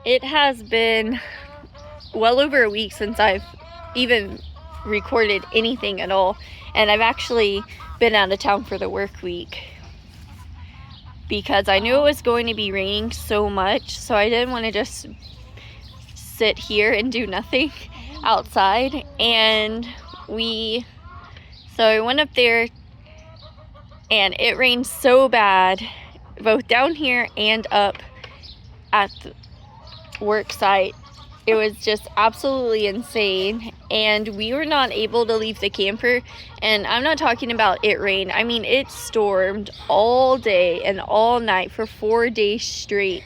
It has been well over a week since I've even recorded anything at all, and I've actually been out of town for the work week because I knew it was going to be raining so much, so I didn't want to just sit here and do nothing outside. And so I went up there, and it rained so bad both down here and up at the work site. It was just absolutely insane, and we were not able to leave the camper. And I'm not talking about it rained, I mean it stormed all day and all night for 4 days straight.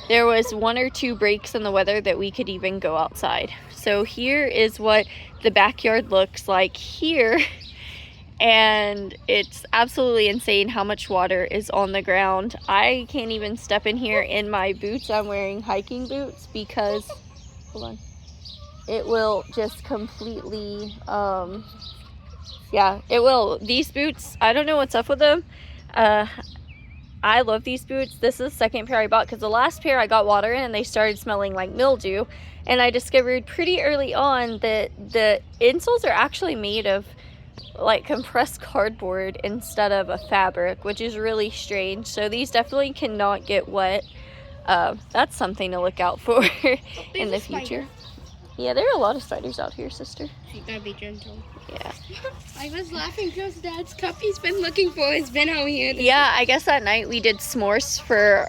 There was 1 or 2 breaks in the weather that we could even go outside. So here is what the backyard looks like here, and it's absolutely insane how much water is on the ground. I can't even step in here in my boots. I'm wearing hiking boots because hold on, it will just completely yeah, it will. These boots, I don't know what's up with them. I love these boots. This is the second pair I bought because the last pair I got water in and they started smelling like mildew, and I discovered pretty early on that the insoles are actually made of like compressed cardboard instead of a fabric, which is really strange. So these definitely cannot get wet. That's something to look out for in the future. Yeah, there are a lot of spiders out here, sister. You gotta be gentle. Yeah. I was laughing because Dad's cup he's been looking for has been out here. Yeah, I guess that night we did s'mores for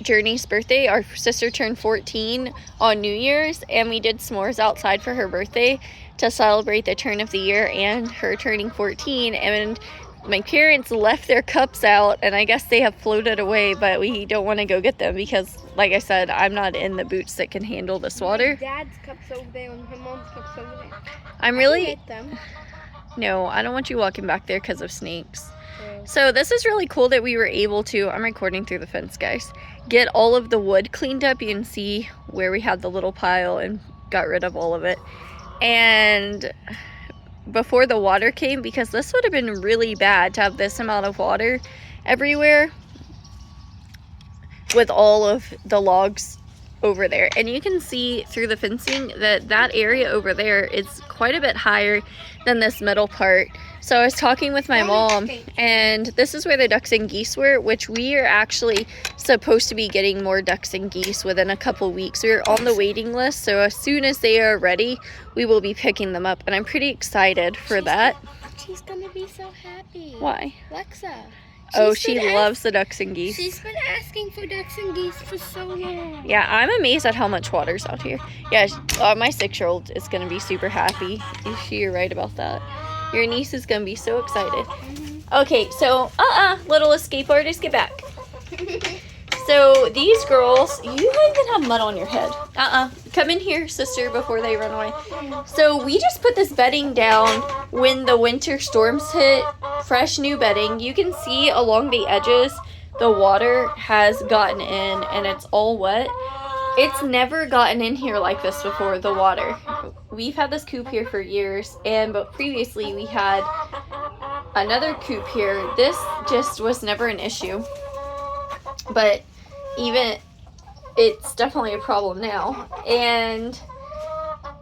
Journey's birthday. Our sister turned 14 on New Year's, and we did s'mores outside for her birthday to celebrate the turn of the year and her turning 14. And my parents left their cups out, and I guess they have floated away, but we don't want to go get them because, like I said, I'm not in the boots that can handle this water. My Dad's cup's over there and her mom's cup's over there. I'm really... Get them. No, I don't want you walking back there because of snakes. Yeah. So this is really cool that we were able to, I'm recording through the fence, guys, get all of the wood cleaned up. You can see where we had the little pile and got rid of all of it. And before the water came, because this would have been really bad to have this amount of water everywhere with all of the logs over there. And you can see through the fencing that that area over there is quite a bit higher than this middle part. So I was talking with my mom, and this is where the ducks and geese were, which we are actually supposed to be getting more ducks and geese within a couple weeks. We're on the waiting list, so as soon as they are ready, we will be picking them up, and I'm pretty excited for that. She's gonna be so happy. Why? Lexa. Oh, she loves the ducks and geese. She's been asking for ducks and geese for so long. Yeah, I'm amazed at how much water's out here. Yeah, my 6-year-old is going to be super happy. You're right about that. Your niece is going to be so excited. Okay, so, little escape artist, get back. So, these girls, you even have mud on your head. Come in here, sister, before they run away. So, we just put this bedding down when the winter storms hit. Fresh new bedding. You can see along the edges, the water has gotten in and it's all wet. It's never gotten in here like this before, the water. We've had this coop here for years, but previously we had another coop here. This just was never an issue. But even it's definitely a problem now. And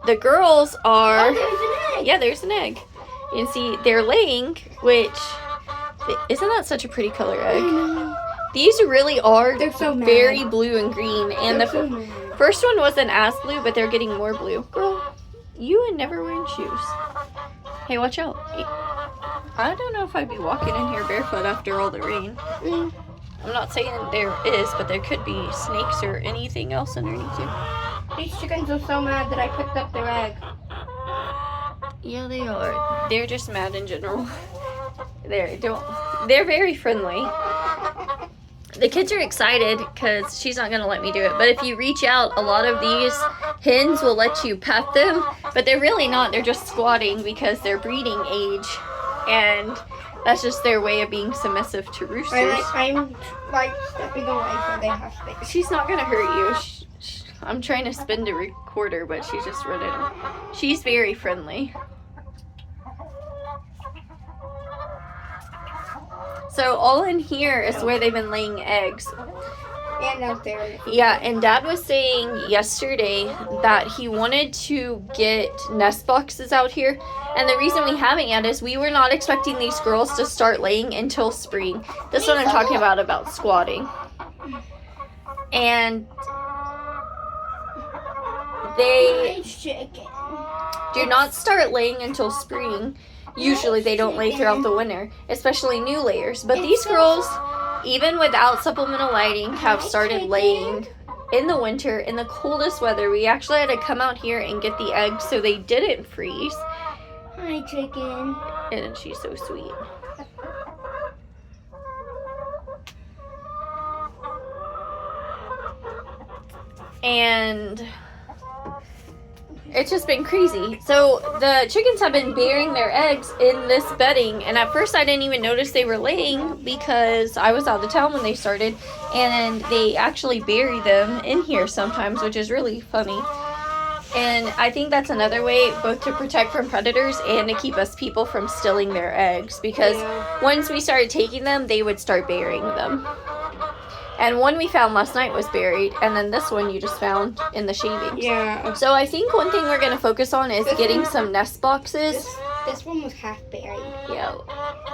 the girls are... Oh, there's an egg. Yeah, there's an egg. You can see they're laying, which... Isn't that such a pretty color egg? These really are so very mad. blue and green. And the So mad. first one wasn't as blue, but they're getting more blue. Girl, you are never wearing shoes. Hey, watch out. I don't know if I'd be walking in here barefoot after all the rain. I'm not saying there is, but there could be snakes or anything else underneath you. These chickens are so mad that I picked up their egg. Yeah, they are. They're just mad in general. They're very friendly. The kids are excited because she's not going to let me do it. But if you reach out, a lot of these hens will let you pet them. But they're really not. They're just squatting because they're breeding age. And that's just their way of being submissive to roosters. I'm like stepping away so they have space. She's not going to hurt you. I'm trying to spin to record her, but she's just running. She's very friendly. So all in here is where they've been laying eggs. And out there. In the field. Yeah, and Dad was saying yesterday that he wanted to get nest boxes out here. And the reason we haven't yet is we were not expecting these girls to start laying until spring. This one I'm talking about squatting. And they do not start laying until spring. Usually they don't lay throughout the winter, especially new layers. But these girls, even without supplemental lighting, have started laying in the winter in the coldest weather. We actually had to come out here and get the eggs so they didn't freeze. Hi, chicken. And she's so sweet. And it's just been crazy. So the chickens have been burying their eggs in this bedding, and at first I didn't even notice they were laying because I was out of town when they started, and they actually bury them in here sometimes, which is really funny. And I think that's another way both to protect from predators and to keep us people from stealing their eggs, because once we started taking them, they would start burying them. And one we found last night was buried, and then this one you just found in the shavings. Yeah. So I think one thing we're going to focus on is getting some nest boxes. This one was half buried. Yeah,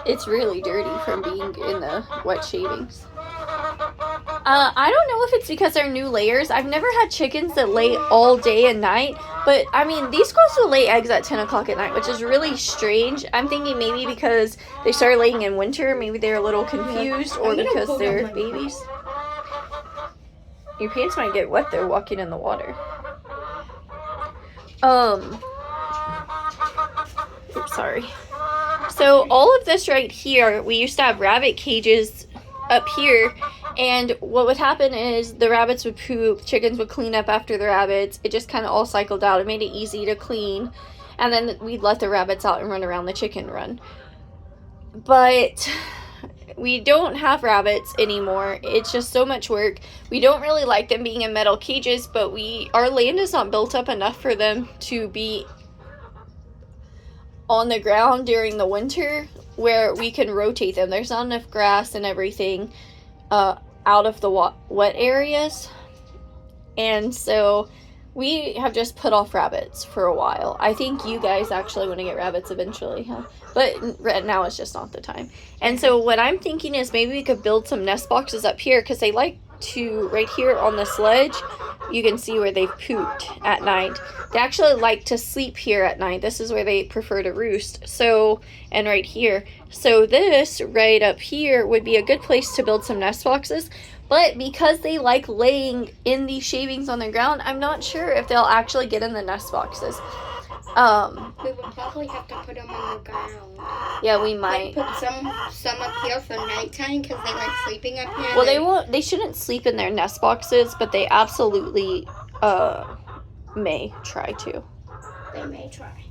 it's really dirty from being in the wet shavings. I don't know if it's because they're new layers. I've never had chickens that lay all day and night, but I mean, these girls will lay eggs at 10 o'clock at night, which is really strange. I'm thinking maybe because they started laying in winter, maybe they're a little confused, or because they're babies. Your pants might get wet though walking in the water. Oops, sorry. So all of this right here, we used to have rabbit cages up here, and what would happen is the rabbits would poop, chickens would clean up after the rabbits. It just kind of all cycled out. It made it easy to clean, and then we'd let the rabbits out and run around the chicken run. But we don't have rabbits anymore. It's just so much work. We don't really like them being in metal cages, but our land is not built up enough for them to be on the ground during the winter where we can rotate them. There's not enough grass and everything out of the wet areas. And so we have just put off rabbits for a while. I think you guys actually want to get rabbits eventually, huh? But right now it's just not the time. And so what I'm thinking is maybe we could build some nest boxes up here, because they like to, right here on this ledge, you can see where they've pooped at night. They actually like to sleep here at night. This is where they prefer to roost. So, and right here. So this right up here would be a good place to build some nest boxes. But because they like laying in these shavings on the ground, I'm not sure if they'll actually get in the nest boxes. We would probably have to put them on the ground. Yeah, we might. Like put some up here for nighttime because they like sleeping up here. Well, they shouldn't sleep in their nest boxes, but they absolutely may try to. They may try.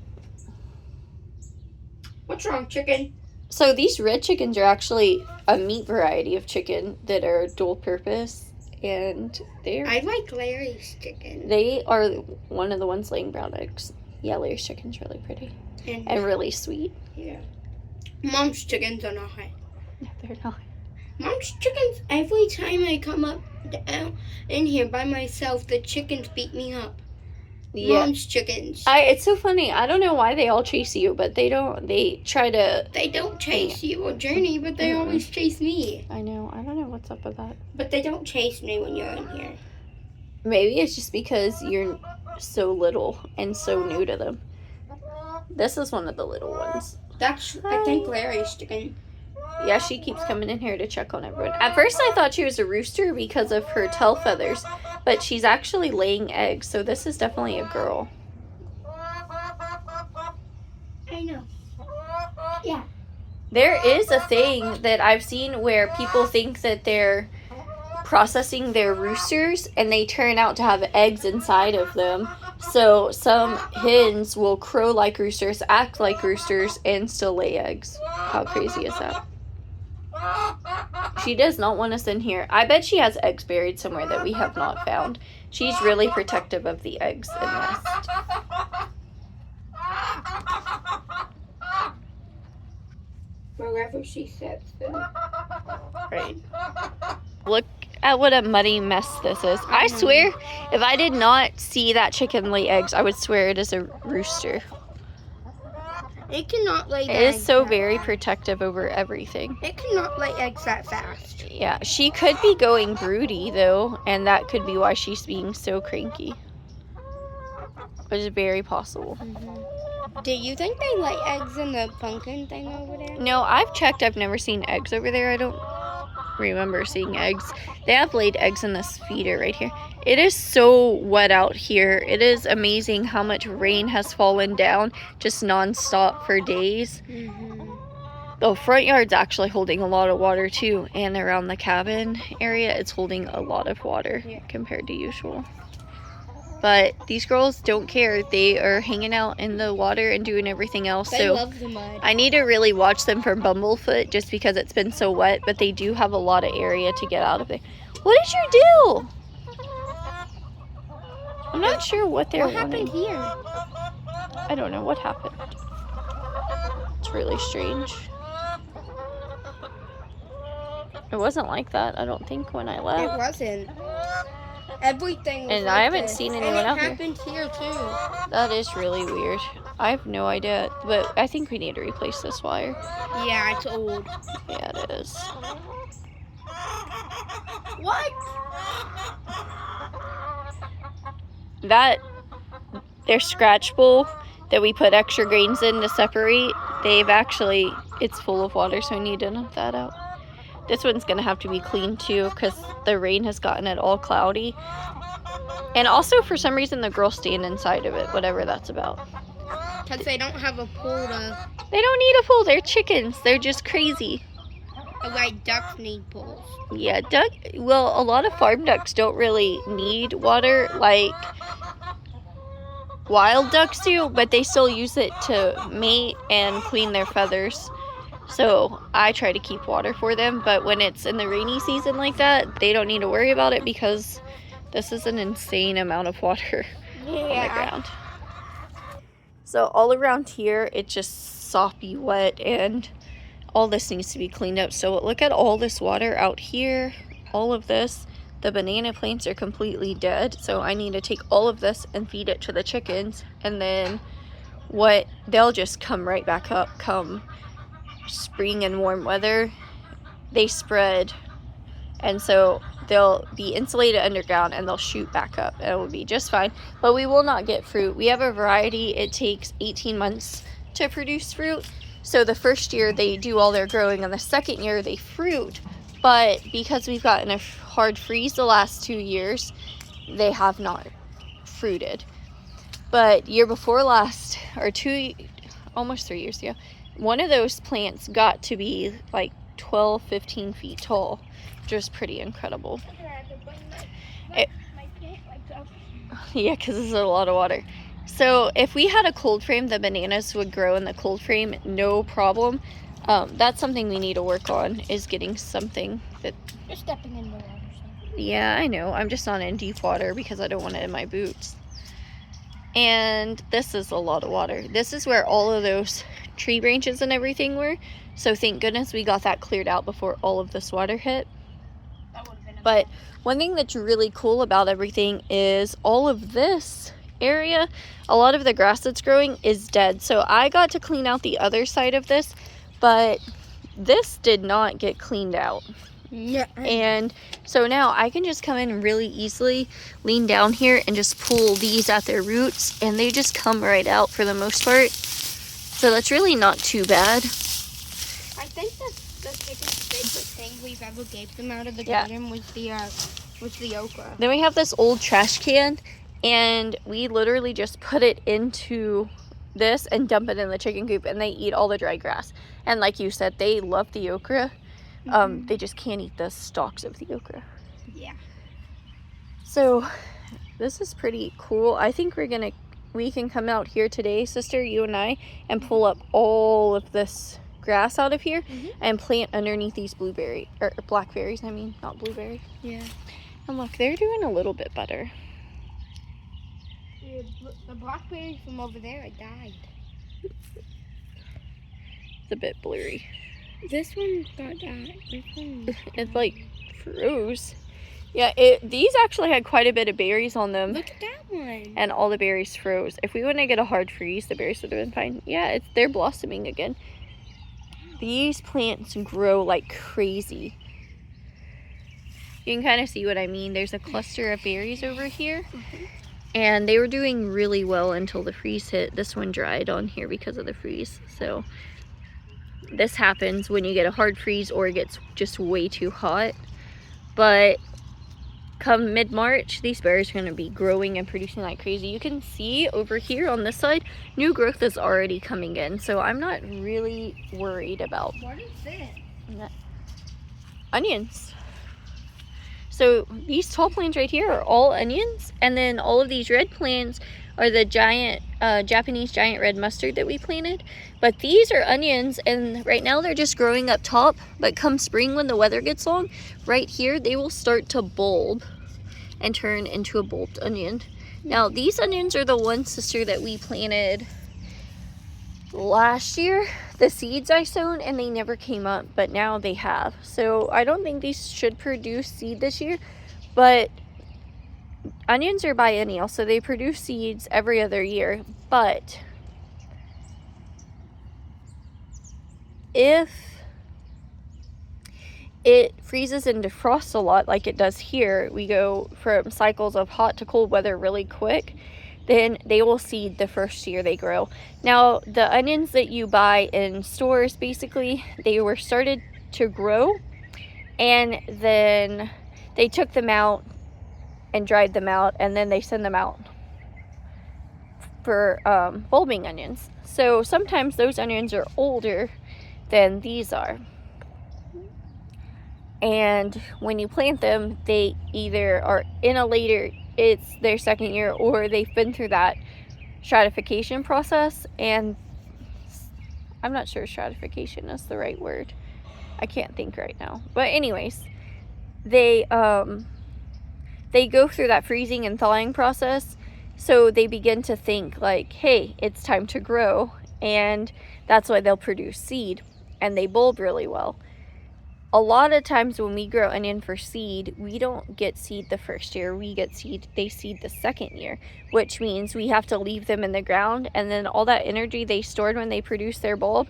What's wrong, chicken? So these red chickens are actually a meat variety of chicken that are dual purpose, and I like Larry's chicken. They are one of the ones laying brown eggs. Yeah, Larry's chicken's really pretty and really sweet. Yeah. Mom's chickens are not. No, they're not. Mom's chickens, every time I come up in here by myself, the chickens beat me up. Yeah. Mom's chickens. It's so funny. I don't know why they all chase you, but they don't. They try to. They don't chase you or Journey, but they always chase me. I know. I don't know what's up with that. But they don't chase me when you're in here. Maybe it's just because you're so little and so new to them. This is one of the little ones. That's, I think, Larry's chicken. Yeah, she keeps coming in here to check on everyone. At first I thought she was a rooster because of her tail feathers, but she's actually laying eggs, so this is definitely a girl. I know. Yeah. There is a thing that I've seen where people think that they're processing their roosters and they turn out to have eggs inside of them. So some hens will crow like roosters, act like roosters, and still lay eggs. How crazy is that? She does not want us in here. I bet she has eggs buried somewhere that we have not found. She's really protective of the eggs and nest. Wherever she sits them. Right. Look at what a muddy mess this is. I swear, if I did not see that chicken lay eggs, I would swear it is a rooster. It cannot lay eggs. It is so very protective over everything. It cannot lay eggs that fast. Yeah, she could be going broody though, and that could be why she's being so cranky. Which is very possible. Do you think they lay eggs in the pumpkin thing over there? No, I've checked. I've never seen eggs over there. I don't remember seeing eggs. They have laid eggs in this feeder right here. It is so wet out here. It is amazing how much rain has fallen down just non-stop for days. The front yard's actually holding a lot of water too, and around the cabin area it's holding a lot of water compared to usual. But these girls don't care. They are hanging out in the water and doing everything else. They love the mud. I need to really watch them for bumblefoot just because it's been so wet, but they do have a lot of area to get out of there. What did you do? I'm not sure what they're wanting. What happened here? I don't know what happened. It's really strange. It wasn't like that, I don't think, when I left. It wasn't. Everything was And like I haven't this. seen anyone out here. here. It happened here too. That is really weird. I have no idea, but I think we need to replace this wire. Yeah, it's old. Yeah, it is. What? Their scratch bowl that we put extra grains in to separate, it's full of water, so I need to dump that out. This one's gonna have to be cleaned too because the rain has gotten it all cloudy. And also for some reason the girls stand inside of it, whatever that's about. Because they don't have a pool to... They don't need a pool, they're chickens. They're just crazy. Like ducks need pools. Yeah, a lot of farm ducks don't really need water like wild ducks do, but they still use it to mate and clean their feathers. So I try to keep water for them, but when it's in the rainy season like that, they don't need to worry about it because this is an insane amount of water on the ground. So all around here, it's just soppy wet, and all this needs to be cleaned up. So look at all this water out here, all of this. The banana plants are completely dead, so I need to take all of this and feed it to the chickens, and then they'll just come right back up come spring and warm weather. They spread, and so they'll be insulated underground and they'll shoot back up and it will be just fine. But we will not get fruit. We have a variety. It takes 18 months to produce fruit. So the first year they do all their growing, and the second year they fruit. But because we've gotten a hard freeze the last 2 years, they have not fruited. But year before last, or almost 3 years ago, one of those plants got to be like 12, 15 feet tall, which was pretty incredible. Yeah, because this is a lot of water. So if we had a cold frame, the bananas would grow in the cold frame, no problem. That's something we need to work on, is getting something that... You're stepping in the water. Yeah, I know. I'm just not in deep water because I don't want it in my boots. And this is a lot of water. This is where all of those tree branches and everything were. So thank goodness we got that cleared out before all of this water hit. But one thing that's really cool about everything is all of this area, a lot of the grass that's growing is dead. So I got to clean out the other side of this, but this did not get cleaned out. Yeah. And so now I can just come in and really easily lean down here and just pull these at their roots, and they just come right out for the most part. So that's really not too bad. I think that's the biggest favorite thing we've ever gave them out of the garden was the okra. Then we have this old trash can, and we literally just put it into this and dump it in the chicken coop, and they eat all the dry grass. And like you said, they love the okra. They just can't eat the stalks of the okra. Yeah. So this is pretty cool. I think we can come out here today, sister, you and I, and pull up all of this grass out of here and plant underneath these blackberries. I mean, not blueberry. Yeah. And look, they're doing a little bit better. The blackberry from over there, it died. It's a bit blurry. This one got died. This one It like froze. Yeah, these actually had quite a bit of berries on them. Look at that one. And all the berries froze. If we wouldn't get a hard freeze, the berries would have been fine. Yeah, they're blossoming again. These plants grow like crazy. You can kind of see what I mean. There's a cluster of berries over here. And they were doing really well until the freeze hit. This one dried on here because of the freeze. So this happens when you get a hard freeze or it gets just way too hot. But come mid-March, these berries are going to be growing and producing like crazy. You can see over here on this side, new growth is already coming in. So I'm not really worried about... What is this? Onions. So these tall plants right here are all onions. And then all of these red plants are the giant Japanese giant red mustard that we planted. But these are onions, and right now they're just growing up top. But come spring, when the weather gets long, right here they will start to bulb and turn into a bulbed onion. Now these onions are the one, sister, that we planted last year. The seeds I sown and they never came up, but now they have. So I don't think these should produce seed this year, but onions are biennial, so they produce seeds every other year. But if it freezes and defrosts a lot like it does here, we go from cycles of hot to cold weather really quick, then they will seed the first year they grow. Now, the onions that you buy in stores, basically, they were started to grow, and then they took them out and dried them out, and then they send them out for bulbing onions. So sometimes those onions are older than these are. And when you plant them, they either are in a later, it's their second year, or they've been through that stratification process. And I'm not sure stratification is the right word. I can't think right now. But anyways, they go through that freezing and thawing process. So they begin to think like, hey, it's time to grow. And that's why they'll produce seed. And they bulb really well. A lot of times when we grow onion for seed, we don't get seed the first year. We get seed, they seed the second year, which means we have to leave them in the ground, and then all that energy they stored when they produce their bulb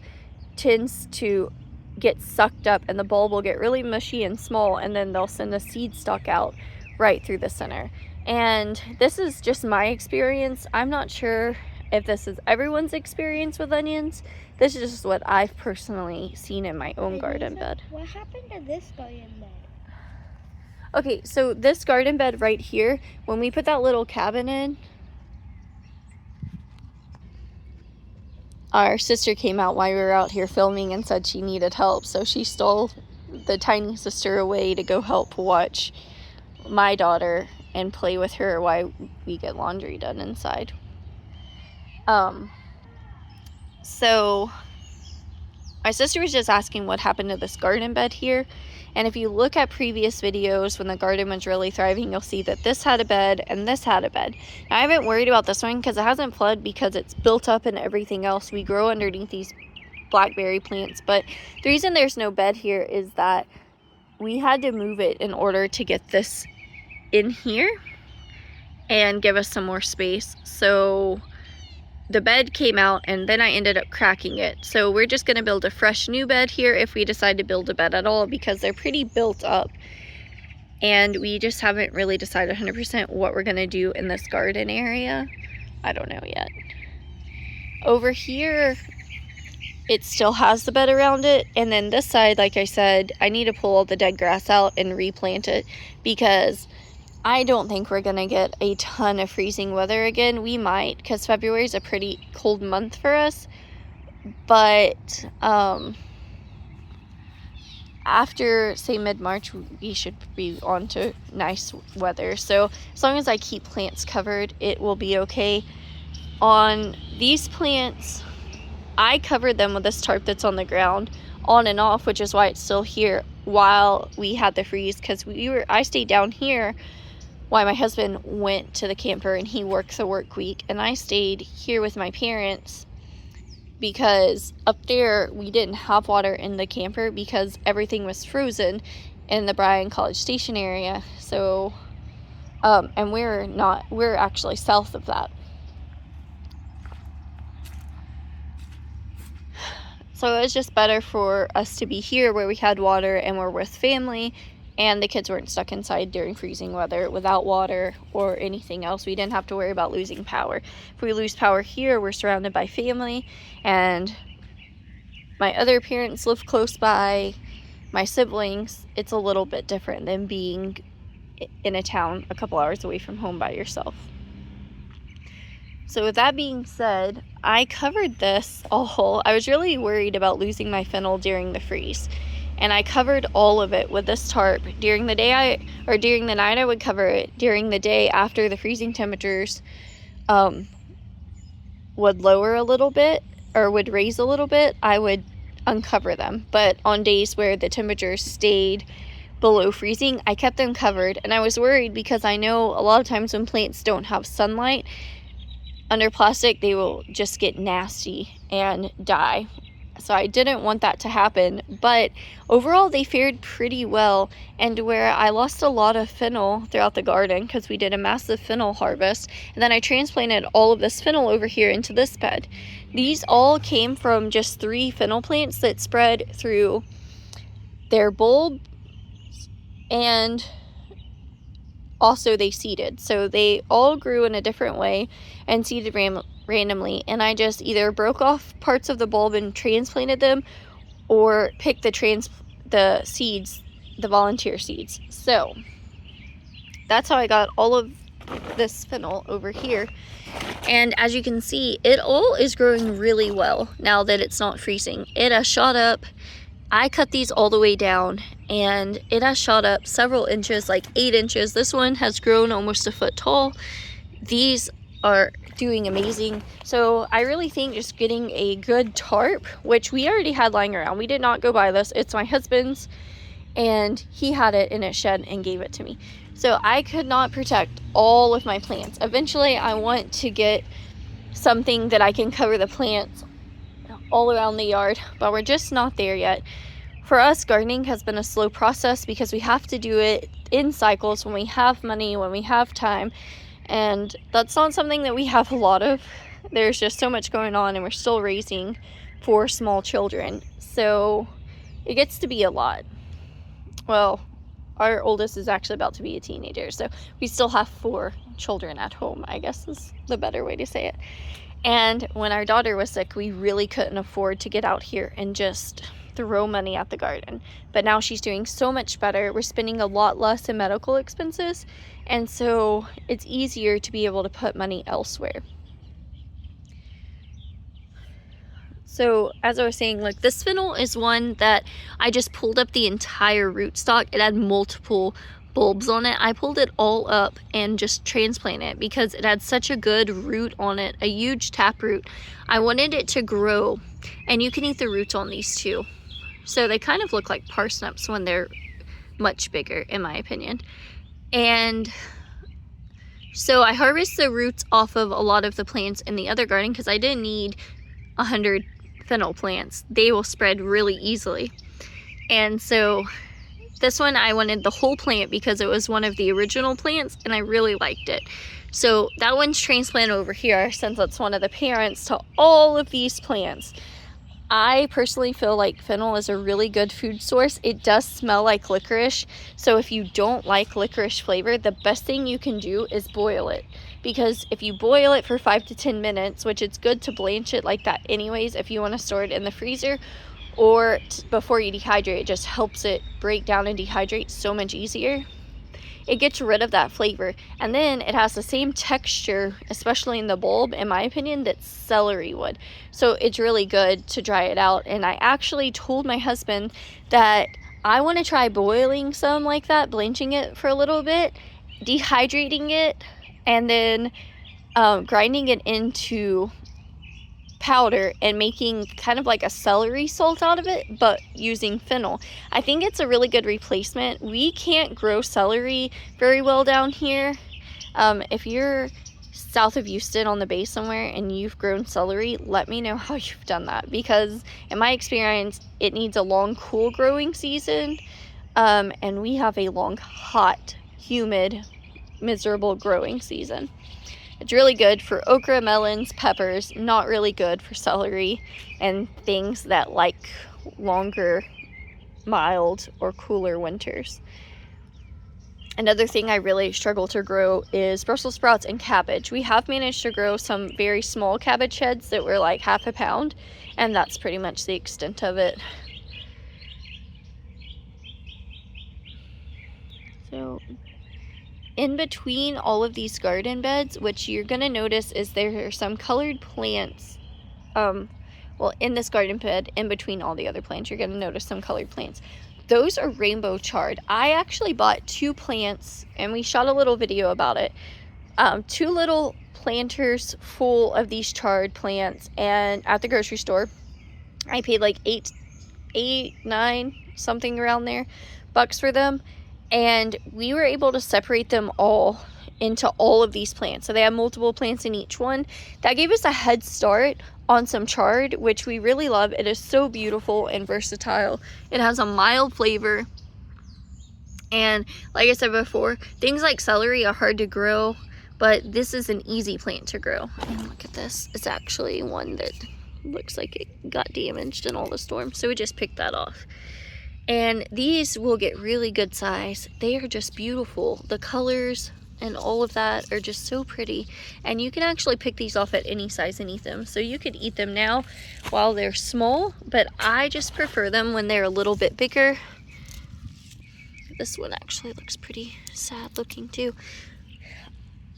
tends to get sucked up, and the bulb will get really mushy and small, and then they'll send a seed stalk out right through the center. And this is just my experience. I'm not sure if this is everyone's experience with onions. This is just what I've personally seen in my own garden bed. What happened to this garden bed? Okay, so this garden bed right here, when we put that little cabin in, our sister came out while we were out here filming and said she needed help. So she stole the tiny sister away to go help watch my daughter and play with her while we get laundry done inside. So my sister was just asking what happened to this garden bed here. And if you look at previous videos when the garden was really thriving, you'll see that this had a bed and this had a bed. Now, I haven't worried about this one because it hasn't flooded because it's built up and everything else. We grow underneath these blackberry plants. But the reason there's no bed here is that we had to move it in order to get this in here and give us some more space. So the bed came out and then I ended up cracking it. So we're just going to build a fresh new bed here if we decide to build a bed at all, because they're pretty built up. And we just haven't really decided 100% what we're going to do in this garden area. I don't know yet. Over here, it still has the bed around it. And then this side, like I said, I need to pull all the dead grass out and replant it, because I don't think we're going to get a ton of freezing weather again. We might, because February is a pretty cold month for us. But after, say, mid-March, we should be on to nice weather. So as long as I keep plants covered, it will be okay. On these plants, I covered them with this tarp that's on the ground on and off, which is why it's still here while we had the freeze, because I stayed down here while my husband went to the camper and he works a work week, and I stayed here with my parents because up there we didn't have water in the camper because everything was frozen, in the Bryan College Station area. So, and we're actually south of that. So it was just better for us to be here where we had water and we're with family, and the kids weren't stuck inside during freezing weather without water or anything else. We didn't have to worry about losing power. If we lose power here, we're surrounded by family, and my other parents live close by, my siblings. It's a little bit different than being in a town a couple hours away from home by yourself. So with that being said, I covered this all. I was really worried about losing my fennel during the freeze, and I covered all of it with this tarp. During the night I would cover it. During the day, after the freezing temperatures would lower a little bit or would raise a little bit, I would uncover them. But on days where the temperatures stayed below freezing, I kept them covered. And I was worried because I know a lot of times when plants don't have sunlight under plastic, they will just get nasty and die. So I didn't want that to happen, but overall they fared pretty well. And where I lost a lot of fennel throughout the garden because we did a massive fennel harvest, and then I transplanted all of this fennel over here into this bed. These all came from just 3 fennel plants that spread through their bulb, and also they seeded. So they all grew in a different way and seeded randomly, and I just either broke off parts of the bulb and transplanted them, or picked the seeds, the volunteer seeds. So that's how I got all of this fennel over here. And as you can see, it all is growing really well now that it's not freezing. It has shot up. I cut these all the way down, and it has shot up several inches, like 8 inches. This one has grown almost a foot tall. These are doing amazing. So I really think just getting a good tarp, which we already had lying around. We did not go buy this. It's my husband's, and he had it in his shed and gave it to me. So I could not protect all of my plants. Eventually I want to get something that I can cover the plants all around the yard, but we're just not there yet. For us, gardening has been a slow process because we have to do it in cycles when we have money, when we have time, and that's not something that we have a lot of. There's just so much going on, and we're still raising 4 small children, so it gets to be a lot. Well, our oldest is actually about to be a teenager, so we still have 4 children at home, I guess is the better way to say it. And when our daughter was sick, we really couldn't afford to get out here and just throw money at the garden. But now she's doing so much better. We're spending a lot less in medical expenses, and so it's easier to be able to put money elsewhere. So as I was saying, like, this fennel is one that I just pulled up the entire rootstock. It had multiple bulbs on it. I pulled it all up and just transplanted it because it had such a good root on it, a huge taproot. I wanted it to grow, and you can eat the roots on these too. So they kind of look like parsnips when they're much bigger, in my opinion. And so I harvest the roots off of a lot of the plants in the other garden because I didn't need 100 fennel plants. They will spread really easily. And so this one I wanted the whole plant because it was one of the original plants and I really liked it. So that one's transplanted over here since it's one of the parents to all of these plants. I personally feel like fennel is a really good food source. It does smell like licorice, so if you don't like licorice flavor, the best thing you can do is boil it. Because if you boil it for 5 to 10 minutes, which it's good to blanch it like that anyways if you want to store it in the freezer, or before you dehydrate, it just helps it break down and dehydrate so much easier. It gets rid of that flavor, and then it has the same texture, especially in the bulb, in my opinion, that celery would. So it's really good to dry it out. And I actually told my husband that I want to try boiling some like that, blanching it for a little bit, dehydrating it, and then grinding it into powder and making kind of like a celery salt out of it, but using fennel. I think it's a really good replacement. We can't grow celery very well down here. If you're south of Houston on the bay somewhere and you've grown celery, let me know how you've done that, because in my experience it needs a long cool growing season And we have a long, hot, humid, miserable growing season. It's really good for okra, melons, peppers, not really good for celery and things that like longer, mild, or cooler winters. Another thing I really struggle to grow is Brussels sprouts and cabbage. We have managed to grow some very small cabbage heads that were like half a pound, and that's pretty much the extent of it. So in between all of these garden beds, which you're going to notice is there are some colored plants. Well, in this garden bed, in between all the other plants, you're going to notice some colored plants. Those are rainbow chard. I actually bought 2 plants, and we shot a little video about it. 2 little planters full of these chard plants, and at the grocery store, I paid like $9, something around there, bucks for them. And we were able to separate them all into all of these plants. So they have multiple plants in each one. That gave us a head start on some chard, which we really love. It is so beautiful and versatile. It has a mild flavor. And like I said before, things like celery are hard to grow, but this is an easy plant to grow. And look at this. It's actually one that looks like it got damaged in all the storms. So we just picked that off. And these will get really good size. They are just beautiful. The colors and all of that are just so pretty. And you can actually pick these off at any size and eat them. So you could eat them now while they're small, but I just prefer them when they're a little bit bigger. This one actually looks pretty sad looking too.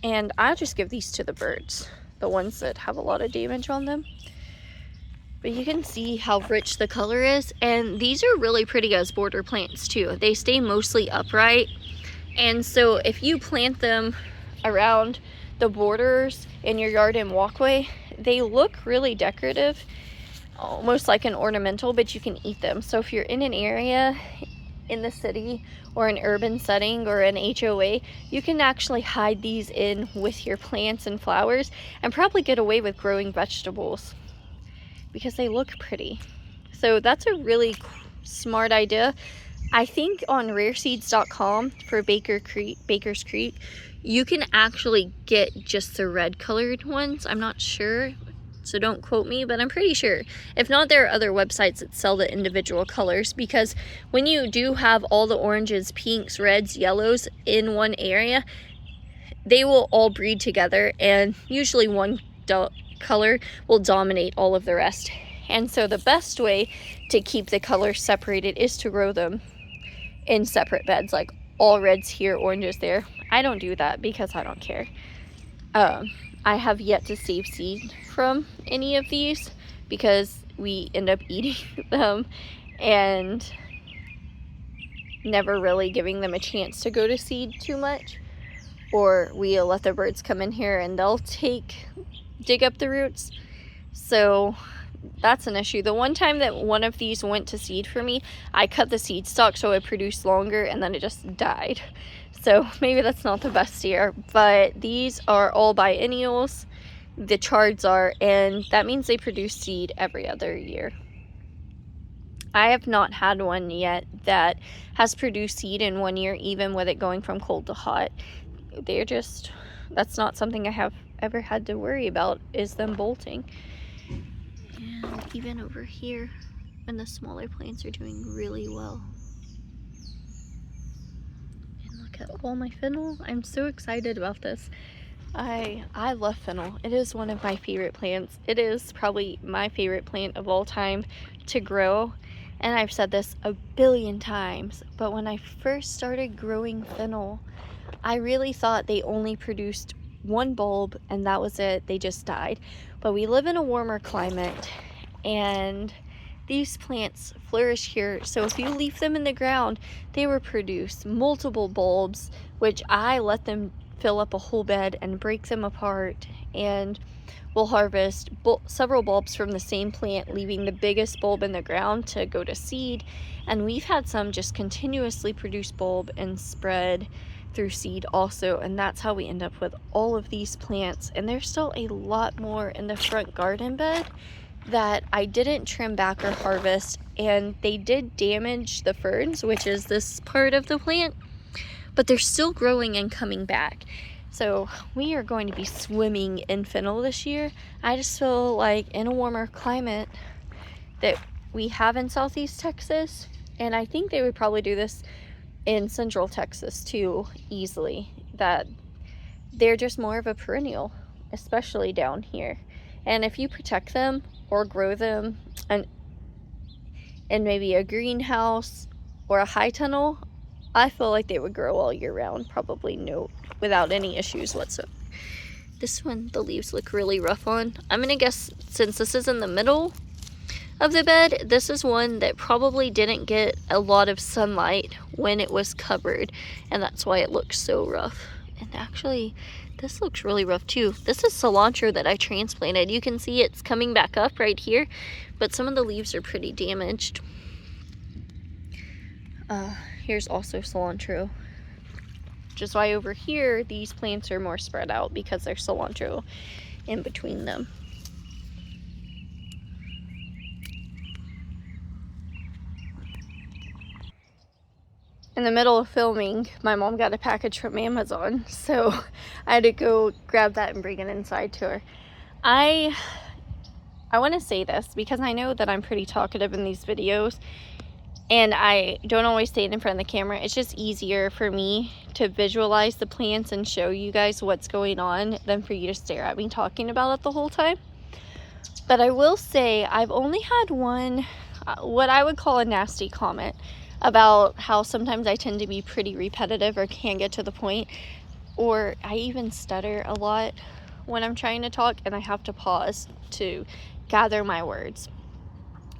And I'll just give these to the birds, the ones that have a lot of damage on them. But you can see how rich the color is, and these are really pretty as border plants too. They stay mostly upright, and so if you plant them around the borders in your yard and walkway, they look really decorative, almost like an ornamental, but you can eat them. So if you're in an area in the city or an urban setting or an HOA, you can actually hide these in with your plants and flowers and probably get away with growing vegetables, because they look pretty. So that's a really smart idea. I think on rareseeds.com for Baker's Creek, you can actually get just the red colored ones. I'm not sure, so don't quote me, but I'm pretty sure. If not, there are other websites that sell the individual colors, because when you do have all the oranges, pinks, reds, yellows in one area, they will all breed together, and usually one color will dominate all of the rest. And so the best way to keep the colors separated is to grow them in separate beds, like all reds here, oranges there. I don't do that because I don't care. I have yet to save seed from any of these because we end up eating them and never really giving them a chance to go to seed too much, or we let the birds come in here and they'll dig up the roots. So that's an issue. The one time that one of these went to seed for me, I cut the seed stock so it produced longer, and then it just died. So maybe that's not the best year, but these are all biennials, the chards are, and that means they produce seed every other year. I have not had one yet that has produced seed in 1 year, even with it going from cold to hot. That's not something I have ever had to worry about, is them bolting. And even over here, and the smaller plants are doing really well. And look at all my fennel. I'm so excited about this. I love fennel. It is one of my favorite plants. It is probably my favorite plant of all time to grow. And I've said this a billion times, but when I first started growing fennel, I really thought they only produced one bulb and that was it. They just died. But we live in a warmer climate, and these plants flourish here. So if you leave them in the ground, they will produce multiple bulbs, which I let them fill up a whole bed and break them apart, and we'll harvest several bulbs from the same plant, leaving the biggest bulb in the ground to go to seed. And we've had some just continuously produce bulb and spread through seed also, and that's how we end up with all of these plants. And there's still a lot more in the front garden bed that I didn't trim back or harvest, and they did damage the ferns, which is this part of the plant, but they're still growing and coming back. So we are going to be swimming in fennel this year. I just feel like in a warmer climate that we have in Southeast Texas, and I think they would probably do this in Central Texas too, easily, that they're just more of a perennial, especially down here. And if you protect them or grow them in maybe a greenhouse or a high tunnel, I feel like they would grow all year round, probably without any issues whatsoever. This one, the leaves look really rough on. I'm gonna guess, since this is in the middle of the bed, this is one that probably didn't get a lot of sunlight when it was covered, and that's why it looks so rough. And actually, this looks really rough too. This is cilantro that I transplanted. You can see it's coming back up right here, but some of the leaves are pretty damaged. Here's also cilantro. Which is why over here, these plants are more spread out, because there's cilantro in between them. In the middle of filming, my mom got a package from Amazon, so I had to go grab that and bring it inside to her. I want to say this because I know that I'm pretty talkative in these videos, and I don't always say it in front of the camera. It's just easier for me to visualize the plants and show you guys what's going on than for you to stare at me talking about it the whole time. But I will say I've only had one, what I would call a nasty comment, about how sometimes I tend to be pretty repetitive or can get to the point, or I even stutter a lot when I'm trying to talk, and I have to pause to gather my words.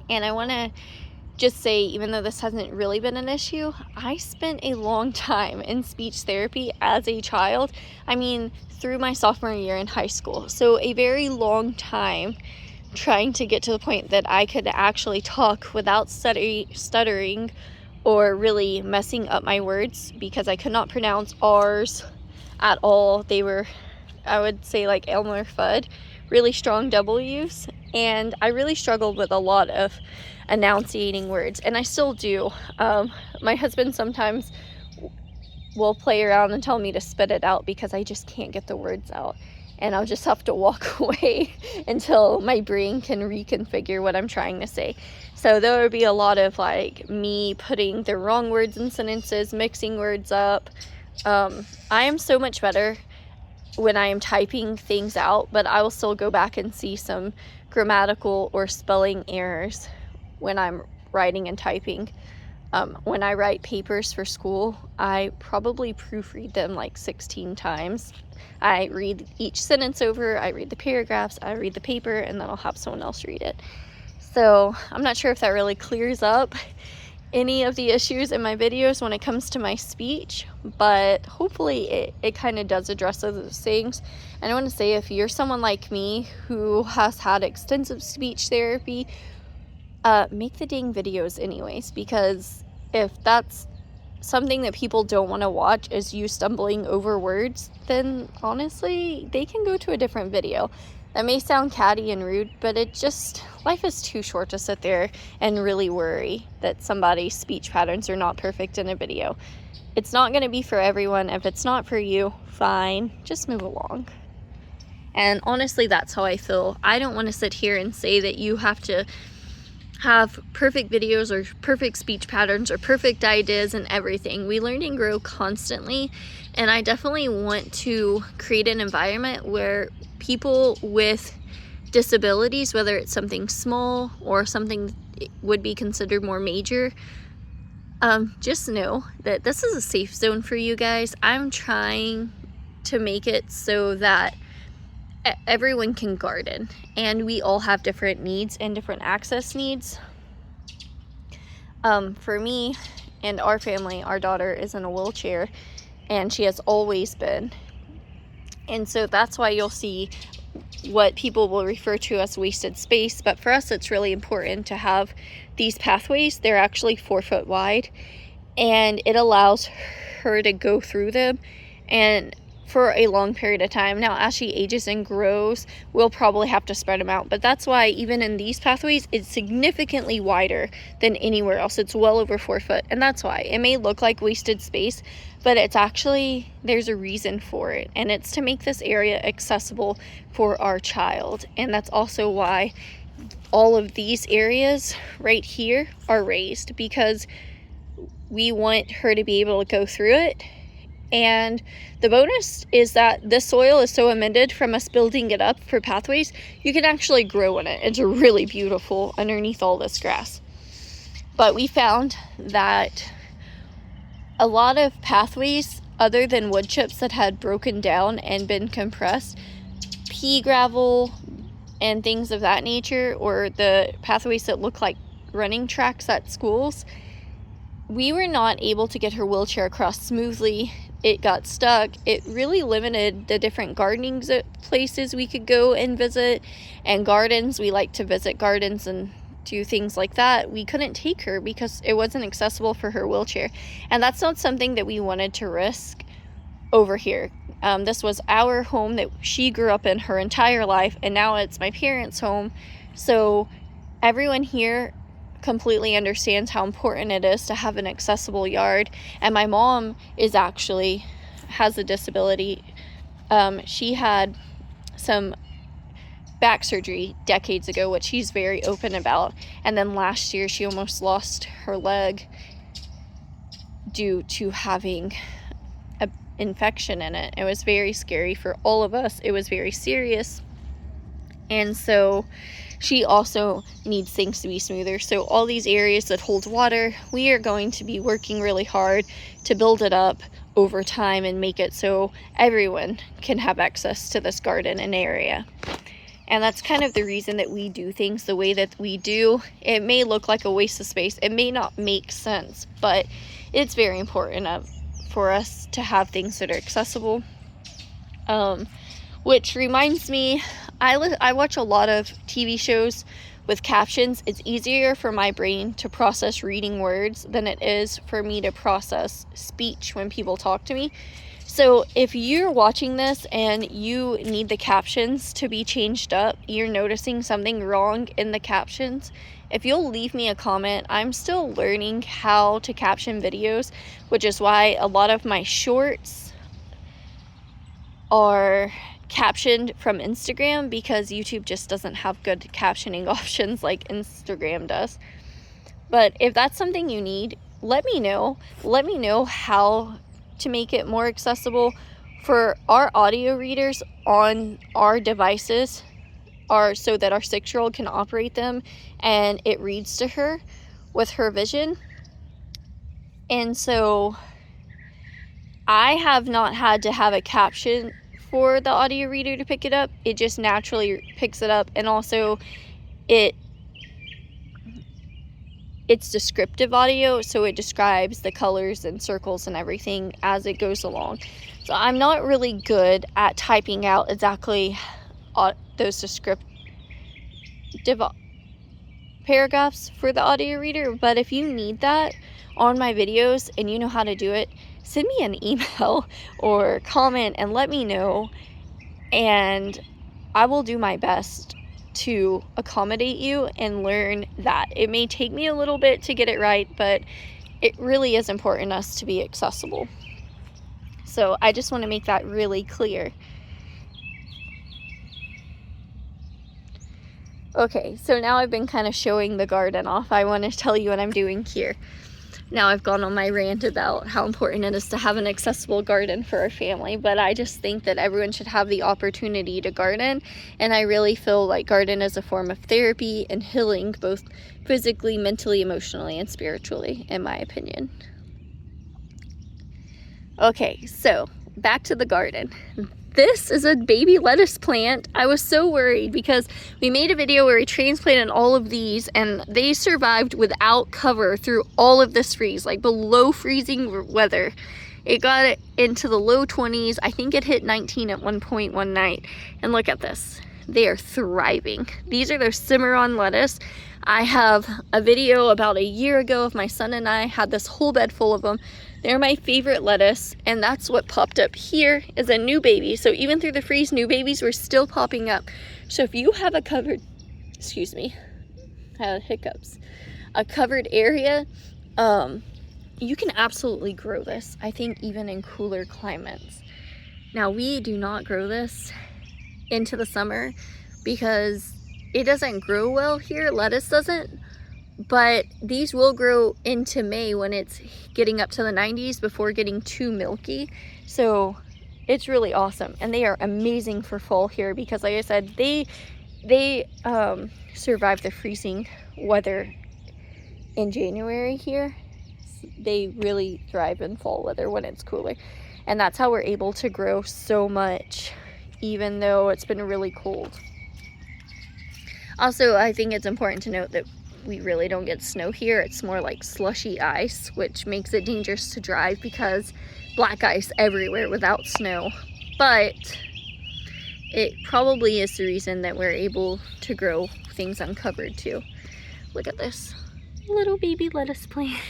And I want to just say, even though this hasn't really been an issue, I spent a long time in speech therapy as a child. I mean, through my sophomore year in high school. So a very long time trying to get to the point that I could actually talk without stuttering or really messing up my words, because I could not pronounce R's at all. They were, I would say, like Elmer Fudd, really strong W's, and I really struggled with a lot of enunciating words, and I still do. My husband sometimes will play around and tell me to spit it out because I just can't get the words out, and I'll just have to walk away until my brain can reconfigure what I'm trying to say. So there would be a lot of like me putting the wrong words in sentences, mixing words up. I am so much better when I am typing things out, but I will still go back and see some grammatical or spelling errors when I'm writing and typing. When I write papers for school, I probably proofread them like 16 times. I read each sentence over, I read the paragraphs, I read the paper, and then I'll have someone else read it. So I'm not sure if that really clears up any of the issues in my videos when it comes to my speech, but hopefully it kind of does address those things. And I want to say, if you're someone like me who has had extensive speech therapy, make the dang videos anyways, because if that's something that people don't want to watch, is you stumbling over words, then honestly they can go to a different video. That may sound catty and rude, but life is too short to sit there and really worry that somebody's speech patterns are not perfect in a video. It's not going to be for everyone. If it's not for you, fine, just move along. And honestly, that's how I feel. I don't want to sit here and say that you have to have perfect videos or perfect speech patterns or perfect ideas and everything. We learn and grow constantly, and I definitely want to create an environment where people with disabilities, whether it's something small or something would be considered more major, just know that this is a safe zone for you guys. I'm trying to make it so that everyone can garden, and we all have different needs and different access needs. For me and our family, our daughter is in a wheelchair, and she has always been. And so that's why you'll see what people will refer to as wasted space. But for us, it's really important to have these pathways. They're actually 4 foot wide, and it allows her to go through them. And for a long period of time. Now, as she ages and grows, we'll probably have to spread them out. But that's why even in these pathways, it's significantly wider than anywhere else. It's well over 4 foot. And that's why it may look like wasted space, but it's actually, there's a reason for it. And it's to make this area accessible for our child. And that's also why all of these areas right here are raised, because we want her to be able to go through it. And the bonus is that this soil is so amended from us building it up for pathways, you can actually grow in it. It's really beautiful underneath all this grass. But we found that a lot of pathways, other than wood chips that had broken down and been compressed, pea gravel and things of that nature, or the pathways that look like running tracks at schools, we were not able to get her wheelchair across smoothly. It got stuck. It really limited the different gardening places we could go and visit, and gardens. We like to visit gardens and do things like that. We couldn't take her because it wasn't accessible for her wheelchair, and that's not something that we wanted to risk over here. This was our home that she grew up in her entire life, and now it's my parents' home. So everyone here completely understands how important it is to have an accessible yard. And my mom has a disability. She had some back surgery decades ago, which she's very open about. And then last year she almost lost her leg due to having an infection in it. It was very scary for all of us. It was very serious. And so she also needs things to be smoother. So all these areas that hold water, we are going to be working really hard to build it up over time and make it so everyone can have access to this garden and area. And that's kind of the reason that we do things the way that we do. It may look like a waste of space. It may not make sense, but it's very important for us to have things that are accessible. Which reminds me, I watch a lot of TV shows with captions. It's easier for my brain to process reading words than it is for me to process speech when people talk to me. So if you're watching this and you need the captions to be changed up, you're noticing something wrong in the captions, if you'll leave me a comment. I'm still learning how to caption videos, which is why a lot of my shorts are captioned from Instagram, because YouTube just doesn't have good captioning options like Instagram does. But if that's something you need, let me know. Let me know how to make it more accessible for our audio readers on our devices, so that our 6-year-old can operate them and it reads to her with her vision. And so I have not had to have a caption for the audio reader to pick it up. It just naturally picks it up, and also it's descriptive audio, so it describes the colors and circles and everything as it goes along. So I'm not really good at typing out exactly those descriptive paragraphs for the audio reader, but if you need that on my videos and you know how to do it, send me an email or comment and let me know, and I will do my best to accommodate you and learn that. It may take me a little bit to get it right, but it really is important us to be accessible. So I just want to make that really clear. Okay, so now I've been kind of showing the garden off. I want to tell you what I'm doing here. Now I've gone on my rant about how important it is to have an accessible garden for our family, but I just think that everyone should have the opportunity to garden, and I really feel like garden is a form of therapy and healing, both physically, mentally, emotionally, and spiritually, in my opinion. Okay, so back to the garden. This is a baby lettuce plant. I was so worried because we made a video where we transplanted all of these and they survived without cover through all of this freeze, like below freezing weather. It got into the low 20s. I think it hit 19 at one point one night. And look at this. They are thriving. These are their Cimarron lettuce. I have a video about a year ago of my son and I had this whole bed full of them. They're my favorite lettuce, and that's what popped up here is a new baby. So even through the freeze, new babies were still popping up. So if you have a covered, excuse me, I had hiccups, a covered area, you can absolutely grow this. I think even in cooler climates. Now we do not grow this into the summer because it doesn't grow well here. Lettuce doesn't. But these will grow into May when it's getting up to the 90s before getting too milky. So it's really awesome. And they are amazing for fall here because, like I said, they survive the freezing weather in January here. They really thrive in fall weather when it's cooler. And that's how we're able to grow so much, even though it's been really cold. Also, I think it's important to note that we really don't get snow here. It's more like slushy ice, which makes it dangerous to drive because black ice everywhere without snow. But it probably is the reason that we're able to grow things uncovered too. Look at this little baby lettuce plant.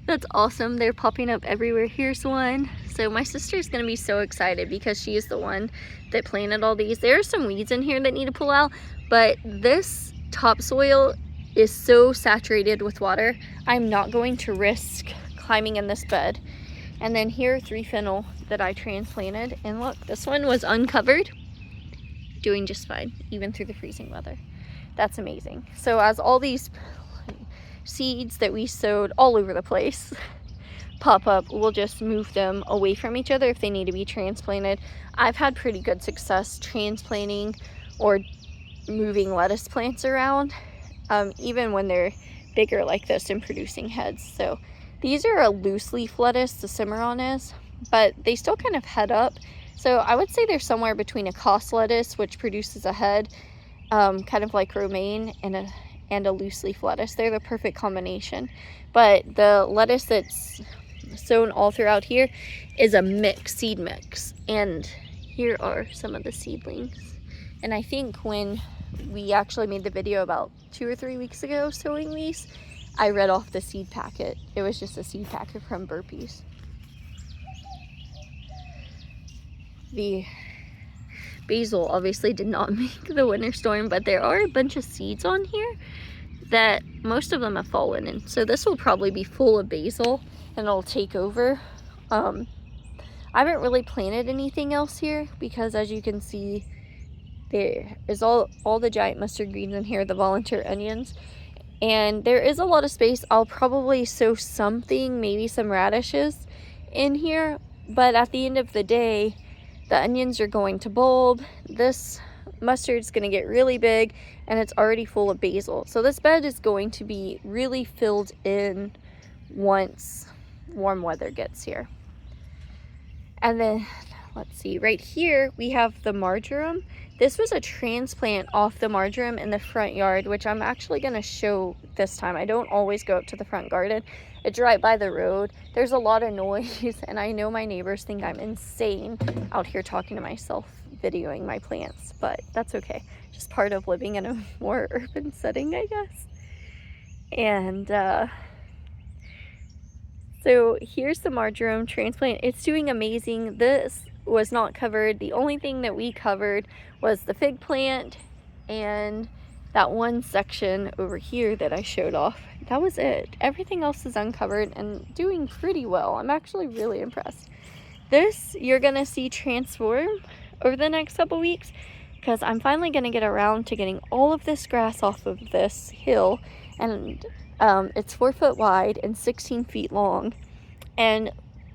That's awesome. They're popping up everywhere. Here's one. So my sister's gonna be so excited because she is the one that planted all these. There are some weeds in here that need to pull out, but this topsoil is so saturated with water, I'm not going to risk climbing in this bed. And then here are 3 fennel that I transplanted. And look, this one was uncovered, doing just fine, even through the freezing weather. That's amazing. So as all these seeds that we sowed all over the place pop up, we'll just move them away from each other if they need to be transplanted. I've had pretty good success transplanting or moving lettuce plants around, even when they're bigger like this and producing heads. So these are a loose leaf lettuce, the Cimarron is, but they still kind of head up. So I would say they're somewhere between a cos lettuce, which produces a head, kind of like romaine, and a loose leaf lettuce. They're the perfect combination. But the lettuce that's sown all throughout here is a mix, seed mix. And here are some of the seedlings. And I think when we actually made the video about 2 or 3 weeks ago sowing these, I read off the seed packet. It was just a seed packet from Burpees. The basil obviously did not make the winter storm, but there are a bunch of seeds on here that most of them have fallen in. So this will probably be full of basil and it'll take over. I haven't really planted anything else here because, as you can see, there is all the giant mustard greens in here, the volunteer onions, and there is a lot of space. I'll probably sow something, maybe some radishes in here, but at the end of the day, the onions are going to bulb. This mustard's going to get really big, and it's already full of basil. So this bed is going to be really filled in once warm weather gets here. And then, let's see, right here we have the marjoram. This was a transplant off the marjoram in the front yard, which I'm actually going to show this time. I don't always go up to the front garden. It's right by the road. There's a lot of noise, and I know my neighbors think I'm insane out here talking to myself, videoing my plants, but that's okay. Just part of living in a more urban setting, I guess. And so here's the marjoram transplant. It's doing amazing. This was not covered. The only thing that we covered was the fig plant and that one section over here that I showed off. That was it. Everything else is uncovered and doing pretty well. I'm actually really impressed. This you're gonna see transform over the next couple weeks because I'm finally gonna get around to getting all of this grass off of this hill, and it's 4 foot wide and 16 feet long, and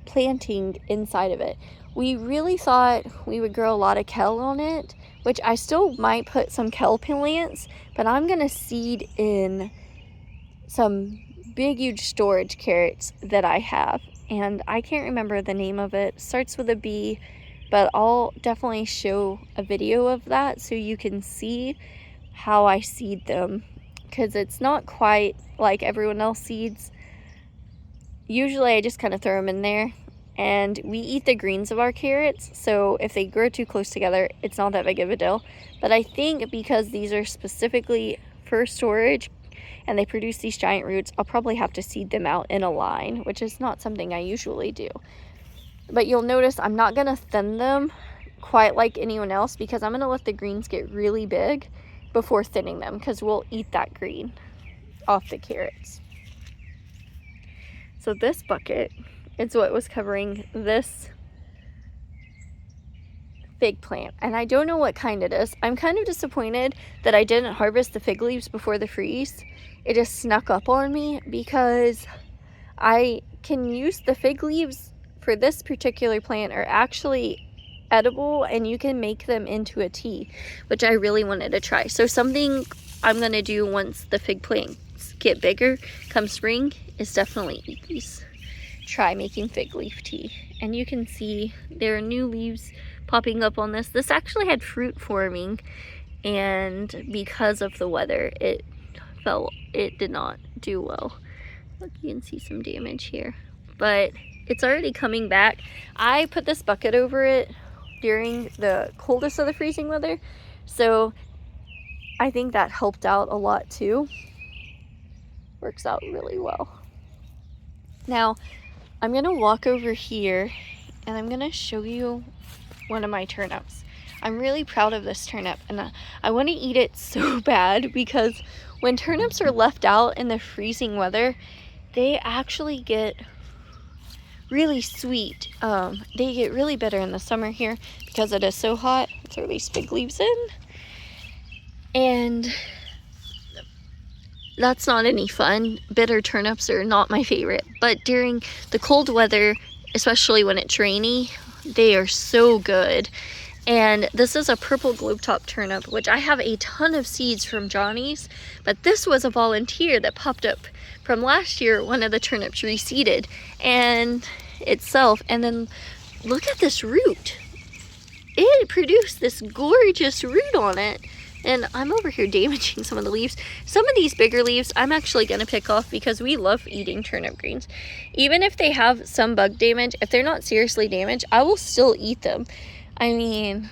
planting inside of it. We really thought we would grow a lot of kale on it, which I still might put some kale plants, but I'm gonna seed in some big huge storage carrots that I have, and I can't remember the name of it. Starts with a B, but I'll definitely show a video of that so you can see how I seed them, because it's not quite like everyone else seeds. Usually I just kind of throw them in there, and we eat the greens of our carrots, so if they grow too close together, it's not that big of a deal. But I think because these are specifically for storage, and they produce these giant roots, I'll probably have to seed them out in a line, which is not something I usually do. But you'll notice I'm not going to thin them quite like anyone else, because I'm going to let the greens get really big before thinning them, because we'll eat that green off the carrots. So this bucket is what was covering this fig plant, and I don't know what kind it is. I'm kind of disappointed that I didn't harvest the fig leaves before the freeze. It just snuck up on me, because I can use the fig leaves for this particular plant are actually edible, and you can make them into a tea, which I really wanted to try. So something I'm going to do once the fig plants get bigger come spring is definitely eat these. Try making fig leaf tea. And you can see there are new leaves popping up on this. This actually had fruit forming, and because of the weather it did not do well. Look, you can see some damage here, but it's already coming back. I put this bucket over it during the coldest of the freezing weather, so I think that helped out a lot too. Works out really well. Now I'm gonna walk over here and I'm gonna show you one of my turnips. I'm really proud of this turnip, and I want to eat it so bad, because when turnips are left out in the freezing weather, they actually get really sweet. They get really bitter in the summer here because it is so hot. Throw these fig leaves in, and that's not any fun. Bitter turnips are not my favorite, but during the cold weather, especially when it's rainy, they are so good. And this is a purple globetop turnip, which I have a ton of seeds from Johnny's, but this was a volunteer that popped up from last year. One of the turnips reseeded and itself, and then look at this root. It produced this gorgeous root on it, and I'm over here damaging some of the leaves. Some of these bigger leaves I'm actually going to pick off, because we love eating turnip greens. Even if they have some bug damage, if they're not seriously damaged, I will still eat them. I mean,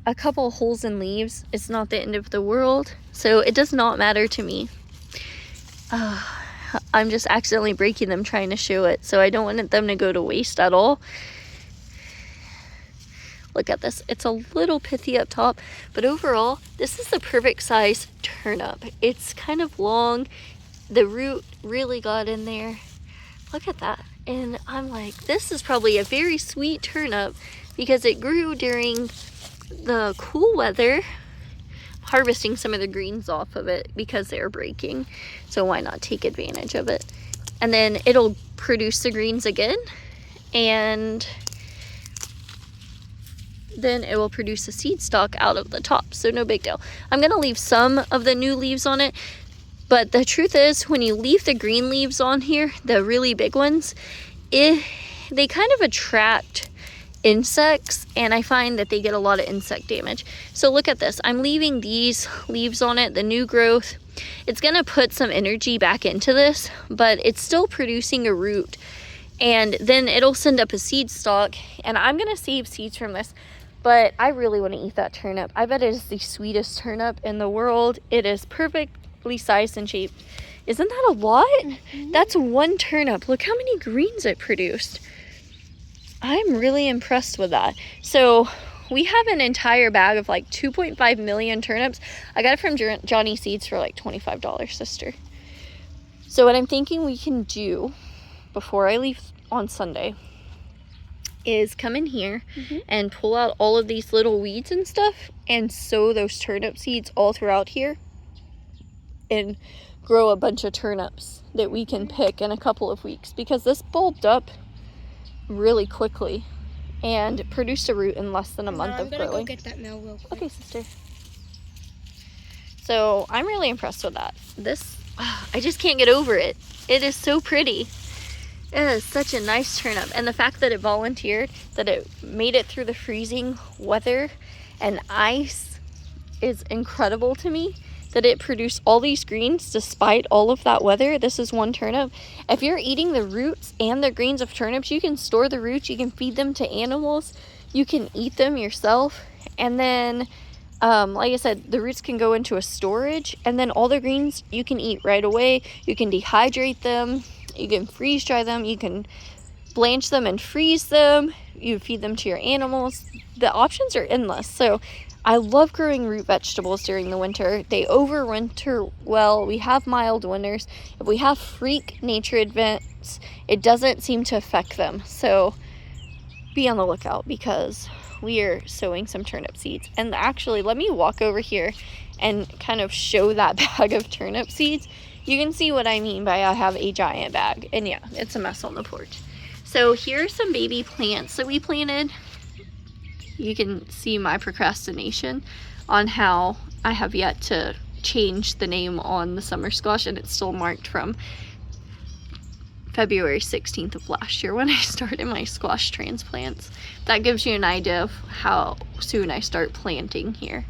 a couple holes in leaves is not the end of the world, so it does not matter to me. I'm just accidentally breaking them trying to show it, so I don't want them to go to waste at all. Look at this. It's a little pithy up top, but overall, this is the perfect size turnip. It's kind of long. The root really got in there. Look at that. And I'm like, this is probably a very sweet turnip, because it grew during the cool weather. Harvesting some of the greens off of it because they're breaking, so why not take advantage of it? And then it'll produce the greens again, and then it will produce a seed stalk out of the top, so no big deal. I'm gonna leave some of the new leaves on it, but the truth is, when you leave the green leaves on here, the really big ones, they kind of attract insects, and I find that they get a lot of insect damage. So look at this. I'm leaving these leaves on it, the new growth. It's gonna put some energy back into this, but it's still producing a root, and then it'll send up a seed stalk, and I'm gonna save seeds from this. But I really want to eat that turnip. I bet it is the sweetest turnip in the world. It is perfectly sized and shaped. Isn't that a lot? Mm-hmm. That's one turnip. Look how many greens it produced. I'm really impressed with that. So we have an entire bag of like 2.5 million turnips. I got it from Johnny Seeds for like $25, sister. So what I'm thinking we can do before I leave on Sunday is come in here and pull out all of these little weeds and stuff and sow those turnip seeds all throughout here and grow a bunch of turnips that we can pick in a couple of weeks, because this bulbed up really quickly and produced a root in less than a month of growing. I'm gonna go get that mail real quick. Okay, sister. So I'm really impressed with that. This, I just can't get over it. It is so pretty. It is such a nice turnip, and the fact that it volunteered, that it made it through the freezing weather and ice is incredible to me. That it produced all these greens despite all of that weather. This is one turnip. If you're eating the roots and the greens of turnips, you can store the roots, you can feed them to animals, you can eat them yourself, and then Like I said, the roots can go into a storage, and then all the greens you can eat right away. You can dehydrate them, you can freeze dry them, you can blanch them and freeze them, you feed them to your animals. The options are endless. So I love growing root vegetables during the winter. They overwinter well. We have mild winters. If we have freak nature events, it doesn't seem to affect them. So be on the lookout, because we are sowing some turnip seeds. And actually, let me walk over here and kind of show that bag of turnip seeds. You can see what I mean by I have a giant bag. And yeah, it's a mess on the porch. So here's some baby plants that we planted. You can see my procrastination on how I have yet to change the name on the summer squash, and it's still marked from February 16th of last year when I started my squash transplants. That gives you an idea of how soon I start planting here.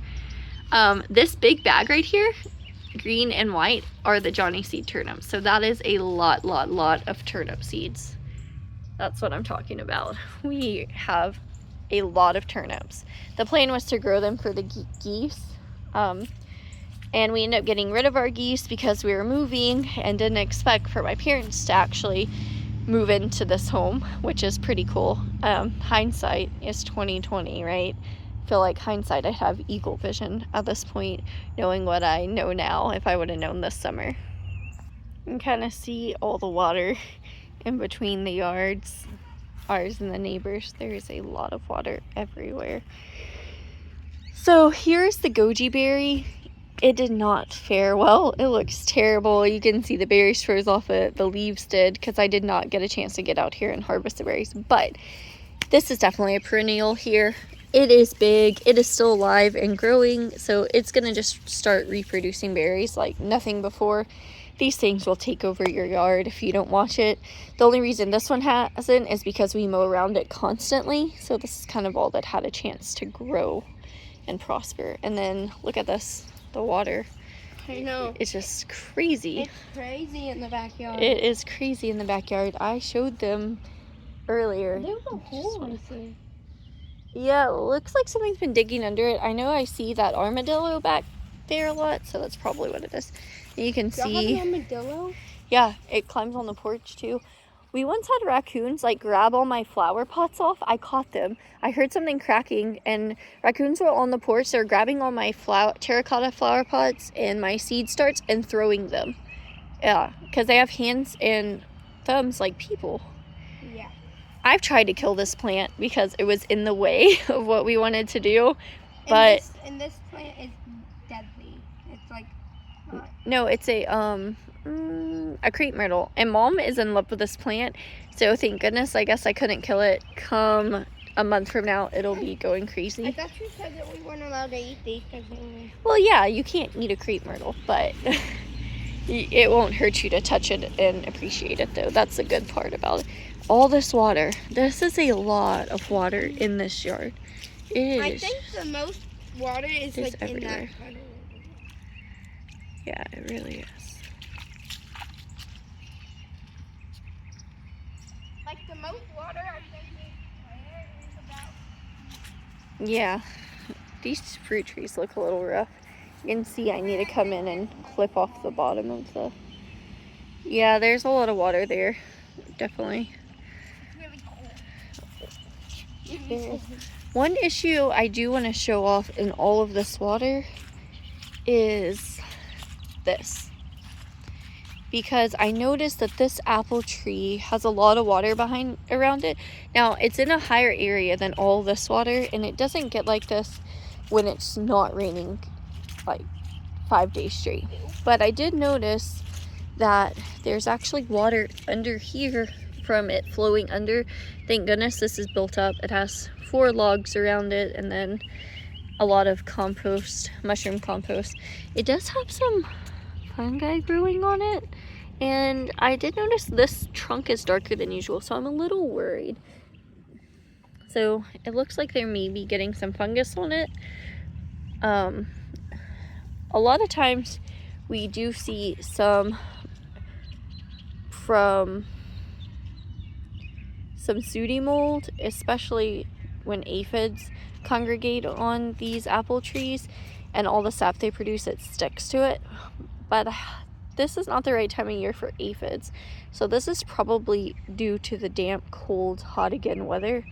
This big bag right here, green and white, are the Johnny seed turnips. So that is a lot of turnip seeds. That's what I'm talking about. We have a lot of turnips. The plan was to grow them for the geese. And we ended up getting rid of our geese because we were moving and didn't expect for my parents to actually move into this home, which is pretty cool. Hindsight is 2020, right? I feel like hindsight, I'd have eagle vision at this point, knowing what I know now if I would have known this summer. You can kind of see all the water in between the yards, ours and the neighbors. There's a lot of water everywhere. So here's the goji berry. It did not fare well. It looks terrible. You can see the berries froze off it. The leaves did, because I did not get a chance to get out here and harvest the berries. But this is definitely a perennial here. It is big. It is still alive and growing. So it's going to just start reproducing berries like nothing before. These things will take over your yard if you don't watch it. The only reason this one hasn't is because we mow around it constantly. So this is kind of all that had a chance to grow and prosper. And then look at this. The water. I know. It's just crazy. It's crazy in the backyard. It is crazy in the backyard. I showed them earlier. There was a hole, I see. Yeah, it looks like something's been digging under it. I know I see that armadillo back there a lot, so that's probably what it is. And you can see. Have an armadillo? Yeah, it climbs on the porch too. We once had raccoons like grab all my flower pots off. I caught them. I heard something cracking, and raccoons were on the porch. They're grabbing all my terracotta flower pots and my seed starts and throwing them. Yeah, because they have hands and thumbs like people. Yeah. I've tried to kill this plant because it was in the way of what we wanted to do, but and this plant is deadly. It's like no, it's a crepe myrtle, and Mom is in love with this plant, so thank goodness. I guess I couldn't kill it. Come a month from now, it'll be going crazy. I thought you said that we weren't allowed to eat these because well, yeah, you can't eat a crepe myrtle, but it won't hurt you to touch it and appreciate it, though. That's the good part about it. All this water. This is a lot of water in this yard. It is. I think the most water is like everywhere. in that part of it. Yeah, it really is. Like the most water I think is about. Yeah, these fruit trees look a little rough. You can see I need to come in and clip off the bottom of the. Yeah, there's a lot of water there, definitely. It's really cool. One issue I do want to show off in all of this water is this. Because I noticed that this apple tree has a lot of water around it. Now, it's in a higher area than all this water, and it doesn't get like this when it's not raining like 5 days straight. But I did notice that there's actually water under here from it flowing under. Thank goodness this is built up. It has 4 logs around it, and then a lot of compost, mushroom compost. It does have some fungi growing on it, and I did notice this trunk is darker than usual, so I'm a little worried. So it looks like there may be getting some fungus on it. A lot of times we do see some from some sooty mold, especially when aphids congregate on these apple trees, and all the sap they produce, it sticks to it. But this is not the right time of year for aphids. So this is probably due to the damp, cold, hot again weather.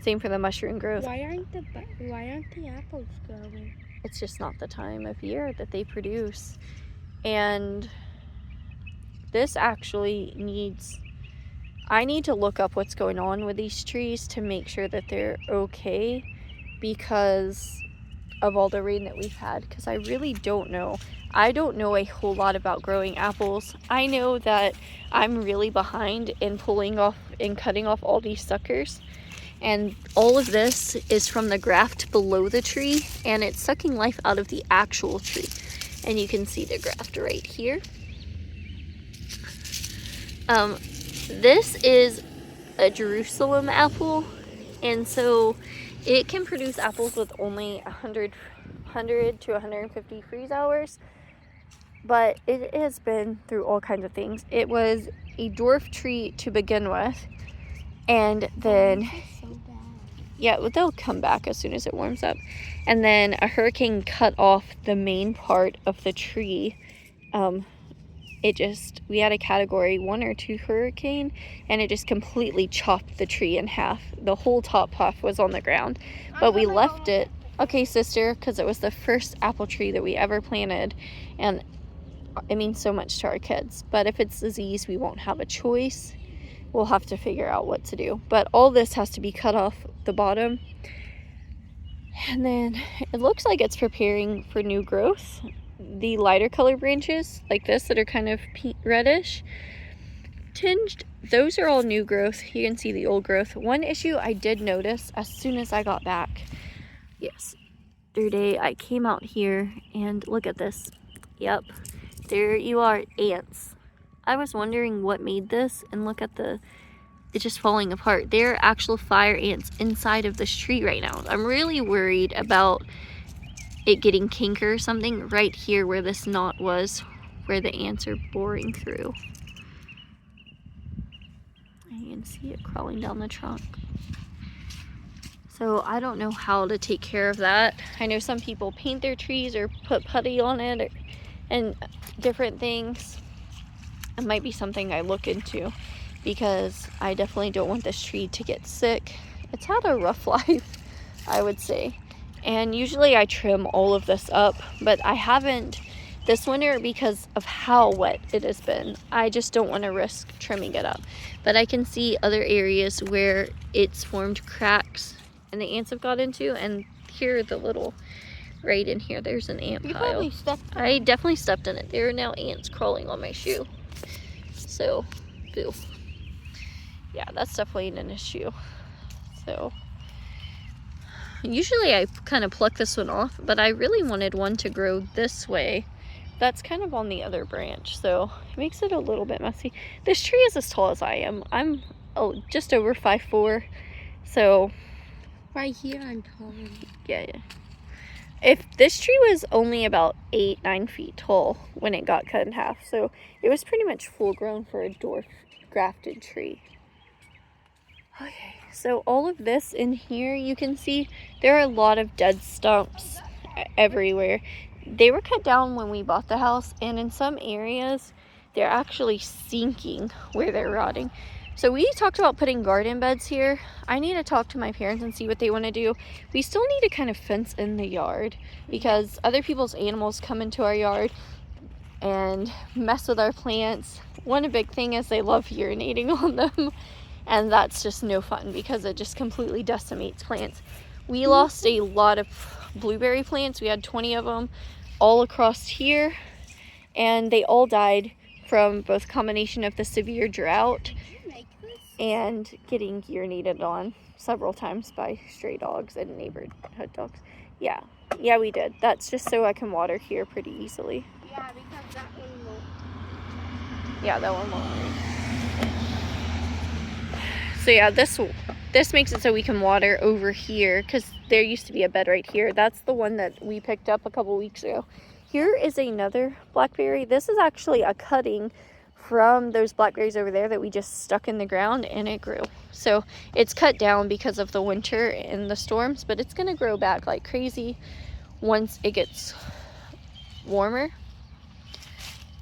Same for the mushroom growth. Why aren't the apples growing? It's just not the time of year that they produce. And this actually needs, I need to look up what's going on with these trees to make sure that they're okay because of all the rain that we've had, because I really don't know. I don't know a whole lot about growing apples. I know that I'm really behind in pulling off and cutting off all these suckers, and all of this is from the graft below the tree, and it's sucking life out of the actual tree. And you can see the graft right here. This is a Jerusalem apple, and so it can produce apples with only 100 to 150 freeze hours, but it has been through all kinds of things. It was a dwarf tree to begin with, and then yeah, well, they'll come back as soon as it warms up. And then a hurricane cut off the main part of the tree. We had a category 1 or 2 hurricane, and it just completely chopped the tree in half. The whole top half was on the ground, but we left it. Okay, sister, because it was the first apple tree that we ever planted, and it means so much to our kids. But if it's disease, we won't have a choice. We'll have to figure out what to do. But all this has to be cut off the bottom. And then it looks like it's preparing for new growth. The lighter color branches, like this, that are kind of reddish tinged, those are all new growth. You can see the old growth. One issue I did notice as soon as I got back, yesterday, I came out here and look at this. Yep, there you are, ants. I was wondering what made this, and look at it's just falling apart. There are actual fire ants inside of this tree right now. I'm really worried about it getting canker or something right here where this knot was, where the ants are boring through. And you can see it crawling down the trunk. So I don't know how to take care of that. I know some people paint their trees or put putty on it and different things. It might be something I look into, because I definitely don't want this tree to get sick. It's had a rough life, I would say. And usually I trim all of this up, but I haven't this winter because of how wet it has been. I just don't want to risk trimming it up. But I can see other areas where it's formed cracks and the ants have got into, and here the little, right in here, there's an ant pile. I definitely stepped in it. There are now ants crawling on my shoe. So, boo. Yeah, that's definitely an issue. So, usually I kind of pluck this one off, but I really wanted one to grow this way. That's kind of on the other branch, so it makes it a little bit messy. This tree is as tall as I am. I'm just over 5'4", so... Right here I'm taller. Yeah. If this tree was only about 8-9 feet tall when it got cut in half, so it was pretty much full grown for a dwarf grafted tree. Okay, so all of this in here, you can see there are a lot of dead stumps everywhere. They were cut down when we bought the house, and in some areas they're actually sinking where they're rotting. So we talked about putting garden beds here. I need to talk to my parents and see what they want to do. We still need to kind of fence in the yard because other people's animals come into our yard and mess with our plants. One big thing is they love urinating on them, and that's just no fun because it just completely decimates plants. We lost a lot of blueberry plants. We had 20 of them all across here, and they all died from both combination of the severe drought and getting urinated on several times by stray dogs and neighborhood dogs. Yeah, we did. That's just so I can water here pretty easily. Yeah, because that one won't. Yeah, that one won't. So yeah, this makes it so we can water over here, because there used to be a bed right here. That's the one that we picked up a couple weeks ago. Here is another blackberry. This is actually a cutting from those blackberries over there that we just stuck in the ground, and it grew. So it's cut down because of the winter and the storms, but it's gonna grow back like crazy once it gets warmer.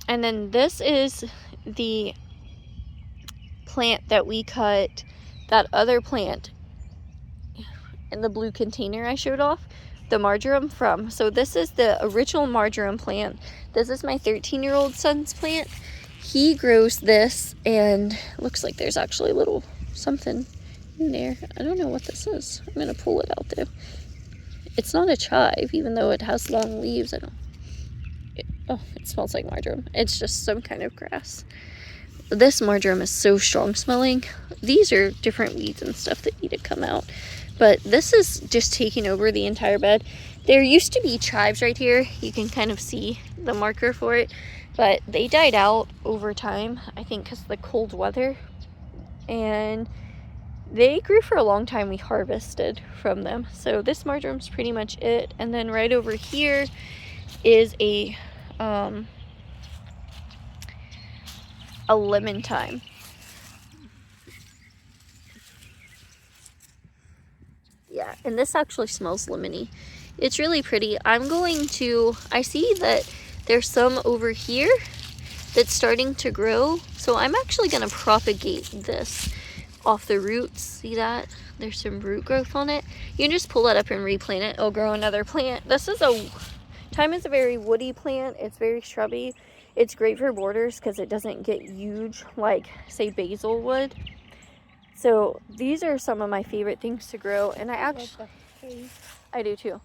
And then this is the plant that we cut, that other plant in the blue container I showed off the marjoram from. So this is the original marjoram plant. This is my 13-year-old son's plant. He grows this, and looks like there's actually a little something in there. I don't know what this is. I'm gonna pull it out though. It's not a chive, even though it has long leaves. It smells like marjoram. It's just some kind of grass. This marjoram is so strong smelling. These are different weeds and stuff that need to come out. But this is just taking over the entire bed. There used to be chives right here. You can kind of see the marker for it. But they died out over time, I think because of the cold weather. And they grew for a long time. We harvested from them. So this marjoram's pretty much it. And then right over here is a lemon thyme. Yeah, and this actually smells lemony. It's really pretty. I see that there's some over here that's starting to grow. So I'm actually going to propagate this off the roots. See that? There's some root growth on it. You can just pull it up and replant it. It'll grow another plant. Thyme is a very woody plant. It's very shrubby. It's great for borders because it doesn't get huge like, say, basil would. So these are some of my favorite things to grow, and I do too.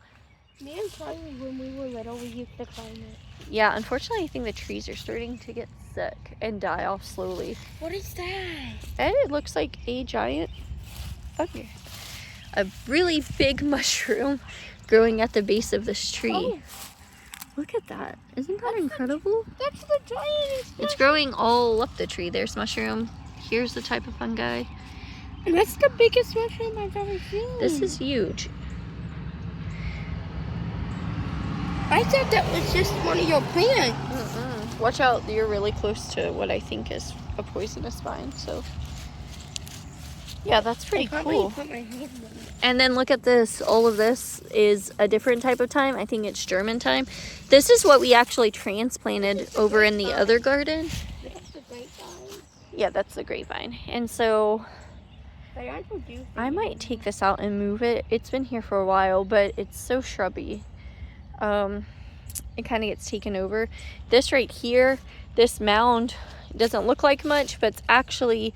Me and Chloe, when we were little, we used to climb it. Yeah, unfortunately, I think the trees are starting to get sick and die off slowly. What is that? And it looks like a giant, a really big mushroom growing at the base of this tree. Oh. Look at that. Isn't that incredible? That's the giant. It's growing all up the tree. There's mushroom. Here's the type of fungi. And that's the biggest mushroom I've ever seen. This is huge. I thought that was just one of your plants. Watch out, you're really close to what I think is a poisonous vine, so yeah, that's pretty cool. Put my hand in it. And then look at this. All of this is a different type of thyme. I think it's German thyme. This is what we actually transplanted over in the other garden. That's the grapevine. Yeah, that's the grapevine. And so I might take this out and move it. It's been here for a while, but it's so shrubby. It kind of gets taken over. This right here, this mound, doesn't look like much, but it's actually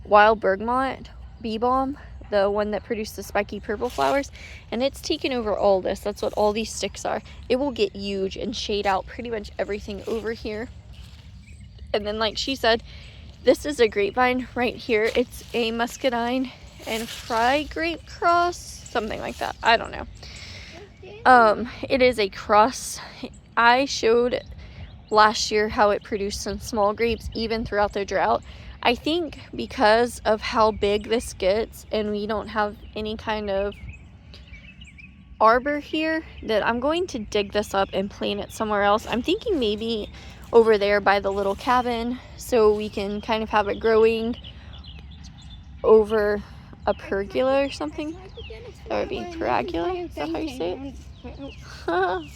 wild bergamot, bee balm, the one that produced the spiky purple flowers, and it's taken over all this. That's what all these sticks are. It will get huge and shade out pretty much everything over here. And then, like she said, this is a grapevine right here. It's a muscadine and fry grape cross, something like that. I don't know. It is a cross. I showed last year how it produced some small grapes even throughout the drought. I think because of how big this gets and we don't have any kind of arbor here, that I'm going to dig this up and plant it somewhere else. I'm thinking maybe over there by the little cabin, so we can kind of have it growing over a pergola or something. That would be pergola. Is that how you say it?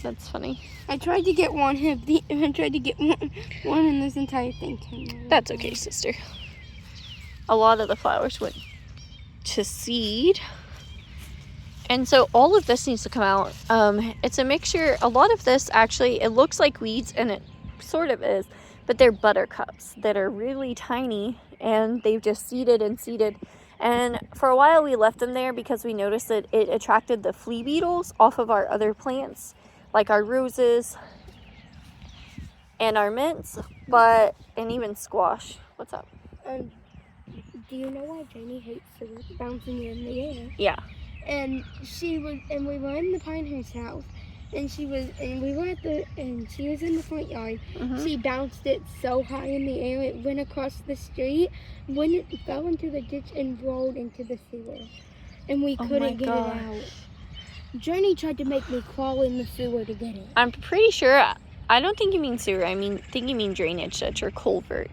That's funny. I tried to get one. I tried to get one in this entire thing. That's okay, sister. A lot of the flowers went to seed. And so all of this needs to come out. It's a mixture. A lot of this actually, it looks like weeds, and it sort of is, but they're buttercups that are really tiny, and they've just seeded and seeded. And for a while we left them there because we noticed that it attracted the flea beetles off of our other plants, like our roses and our mints, and even squash. What's up? Do you know why Janie hates syrup bouncing in the air? Yeah. And we were in the Pinehurst house, and she was in the front yard. Mm-hmm. She bounced it so high in the air, it went across the street, fell into the ditch, and rolled into the sewer. And we couldn't get it out. Journey tried to make me crawl in the sewer to get it. I'm pretty sure, I don't think you mean sewer, think you mean drainage ditch or culvert.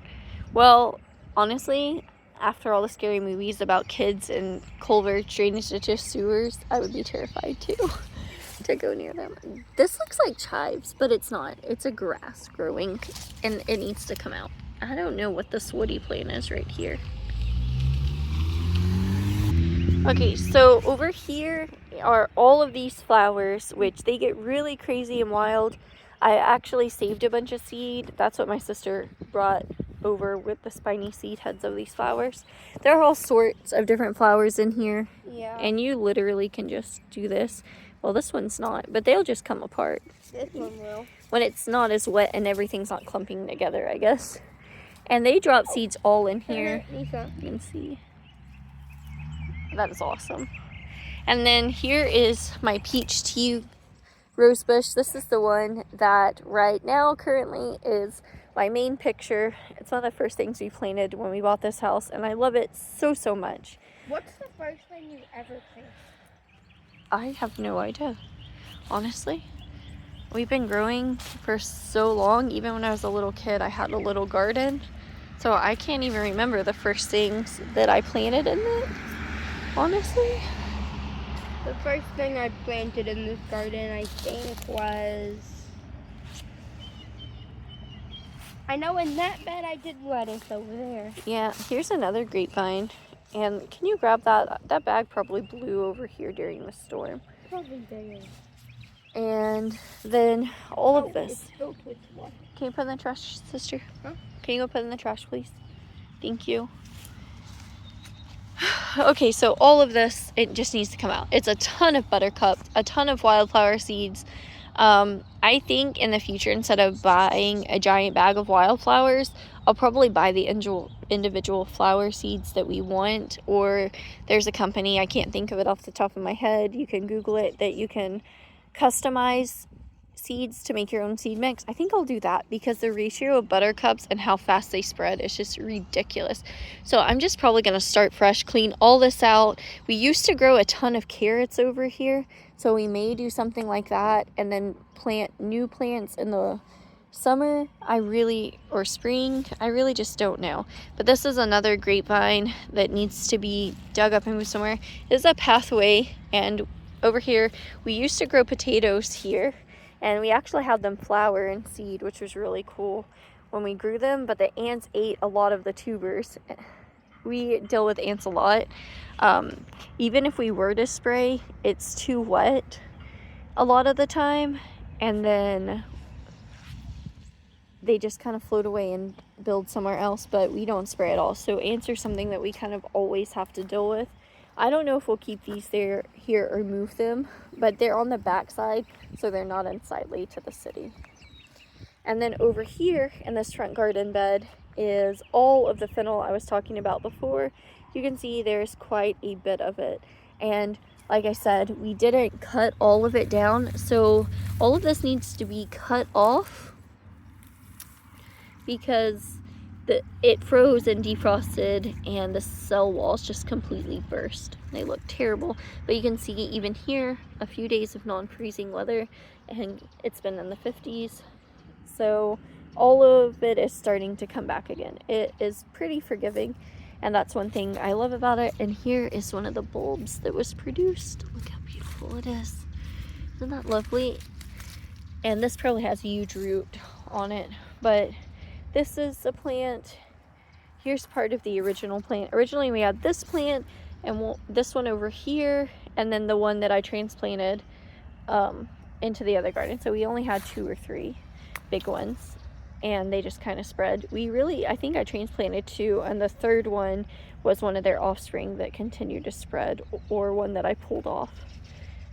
Well, honestly, after all the scary movies about kids and culverts, drainage ditches, sewers, I would be terrified too to go near them. This looks like chives, but it's not. It's a grass growing and it needs to come out. I don't know what this woody plant is right here. Okay, so over here are all of these flowers, which they get really crazy and wild. I actually saved a bunch of seed. That's what my sister brought over with the spiny seed heads of these flowers. There are all sorts of different flowers in here. Yeah. And you literally can just do this. Well, this one's not, but they'll just come apart. This one will. When it's not as wet and everything's not clumping together, I guess. And they drop seeds all in here. Lisa. You can see. That is awesome. And then here is my peach tea rose bush. This is the one that right now currently is my main picture. It's one of the first things we planted when we bought this house, and I love it so much. What's the first thing you ever planted? I have no idea, honestly. We've been growing for so long. Even when I was a little kid, I had a little garden, so I can't even remember the first things that I planted in it, honestly. The first thing I planted in this garden, I think, was... I know in that bed I did lettuce over there. Yeah, here's another grapevine. And can you grab that? That bag probably blew over here during the storm. Probably did. And then all of this. It's filled with water. Can you put in the trash, sister? Huh? Can you go put in the trash, please? Thank you. Okay, so all of this, it just needs to come out. It's a ton of buttercup, a ton of wildflower seeds. I think in the future, instead of buying a giant bag of wildflowers, I'll probably buy the individual flower seeds that we want. Or there's a company, I can't think of it off the top of my head, you can Google it, that you can customize seeds to make your own seed mix. I think I'll do that because the ratio of buttercups and how fast they spread is just ridiculous. So I'm just probably going to start fresh, clean all this out. We used to grow a ton of carrots over here, so we may do something like that and then plant new plants in the summer, or spring. I really just don't know. But this is another grapevine that needs to be dug up and moved somewhere. This is a pathway, and over here we used to grow potatoes here, and we actually had them flower and seed, which was really cool when we grew them, but the ants ate a lot of the tubers. We deal with ants a lot. Even if we were to spray, it's too wet a lot of the time, and then they just kind of float away and build somewhere else, but we don't spray at all. So ants are something that we kind of always have to deal with. I don't know if we'll keep these here or move them, but they're on the back side, so they're not unsightly to the city. And then over here in this front garden bed is all of the fennel I was talking about before. You can see there's quite a bit of it. And like I said, we didn't cut all of it down, so all of this needs to be cut off because it froze and defrosted, and the cell walls just completely burst. They look terrible, but you can see even here a few days of non-freezing weather, and it's been in the 50s. So all of it is starting to come back again. It is pretty forgiving, and that's one thing I love about it. And here is one of the bulbs that was produced. Look how beautiful it is. Isn't that lovely? And this probably has a huge root on it, but this is the plant. Here's part of the original plant. Originally we had this plant and this one over here, and then the one that I transplanted into the other garden. So we only had 2 or 3 big ones, and they just kind of spread. I think I transplanted 2, and the third one was one of their offspring that continued to spread, or one that I pulled off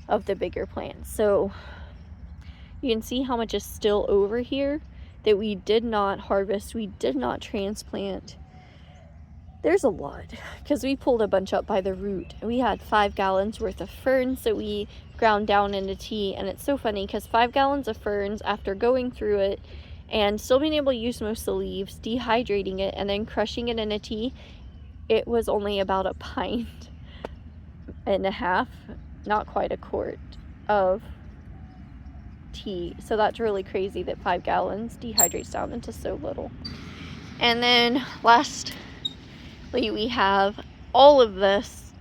of the bigger plants. So you can see how much is still over here that we did not harvest, we did not transplant. There's a lot, because we pulled a bunch up by the root. We had 5 gallons worth of ferns that we ground down into tea, and it's so funny because 5 gallons of ferns, after going through it and still being able to use most of the leaves, dehydrating it, and then crushing it into tea, it was only about a pint and a half, not quite a quart of tea. So that's really crazy that 5 gallons dehydrates down into so little. And then lastly, we have all of this,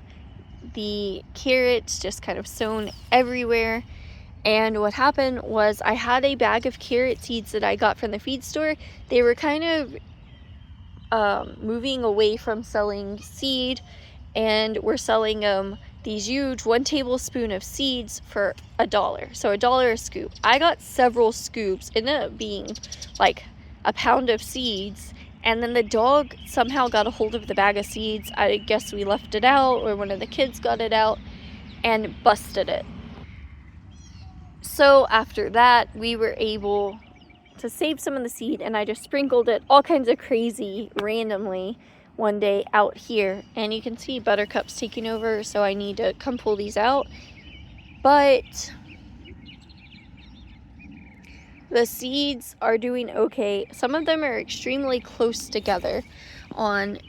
the carrots just kind of sown everywhere. And what happened was I had a bag of carrot seeds that I got from the feed store. They were kind of moving away from selling seed, and we're selling these huge 1 tablespoon of seeds for $1. So $1 a scoop. I got several scoops. It ended up being like a pound of seeds. And then the dog somehow got a hold of the bag of seeds. I guess we left it out, or one of the kids got it out and busted it. So after that, we were able to save some of the seed, and I just sprinkled it all kinds of crazy randomly one day out here. And you can see Buttercup's taking over, so I need to come pull these out. But the seeds are doing okay. Some of them are extremely close together on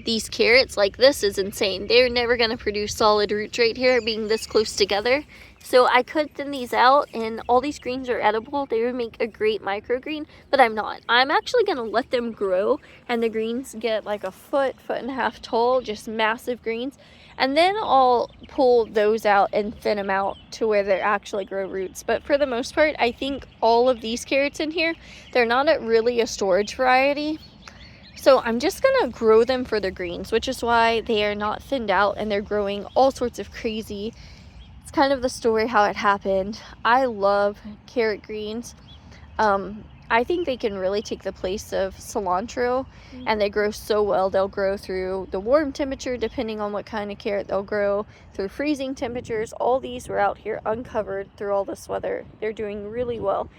these carrots. Like, this is insane. They're never going to produce solid roots right here being this close together. So I could thin these out, and all these greens are edible. They would make a great microgreen, but I'm not. I'm actually going to let them grow, and the greens get like a foot and a half tall, just massive greens. And then I'll pull those out and thin them out to where they actually grow roots. But for the most part, I think all of these carrots in here, they're not really a storage variety. So I'm just going to grow them for the greens, which is why they are not thinned out, and they're growing all sorts of crazy. It's kind of the story how it happened. I love carrot greens. I think they can really take the place of cilantro, and they grow so well. They'll grow through the warm temperature, depending on what kind of carrot. They'll grow through freezing temperatures. All these were out here uncovered through all this weather. They're doing really well,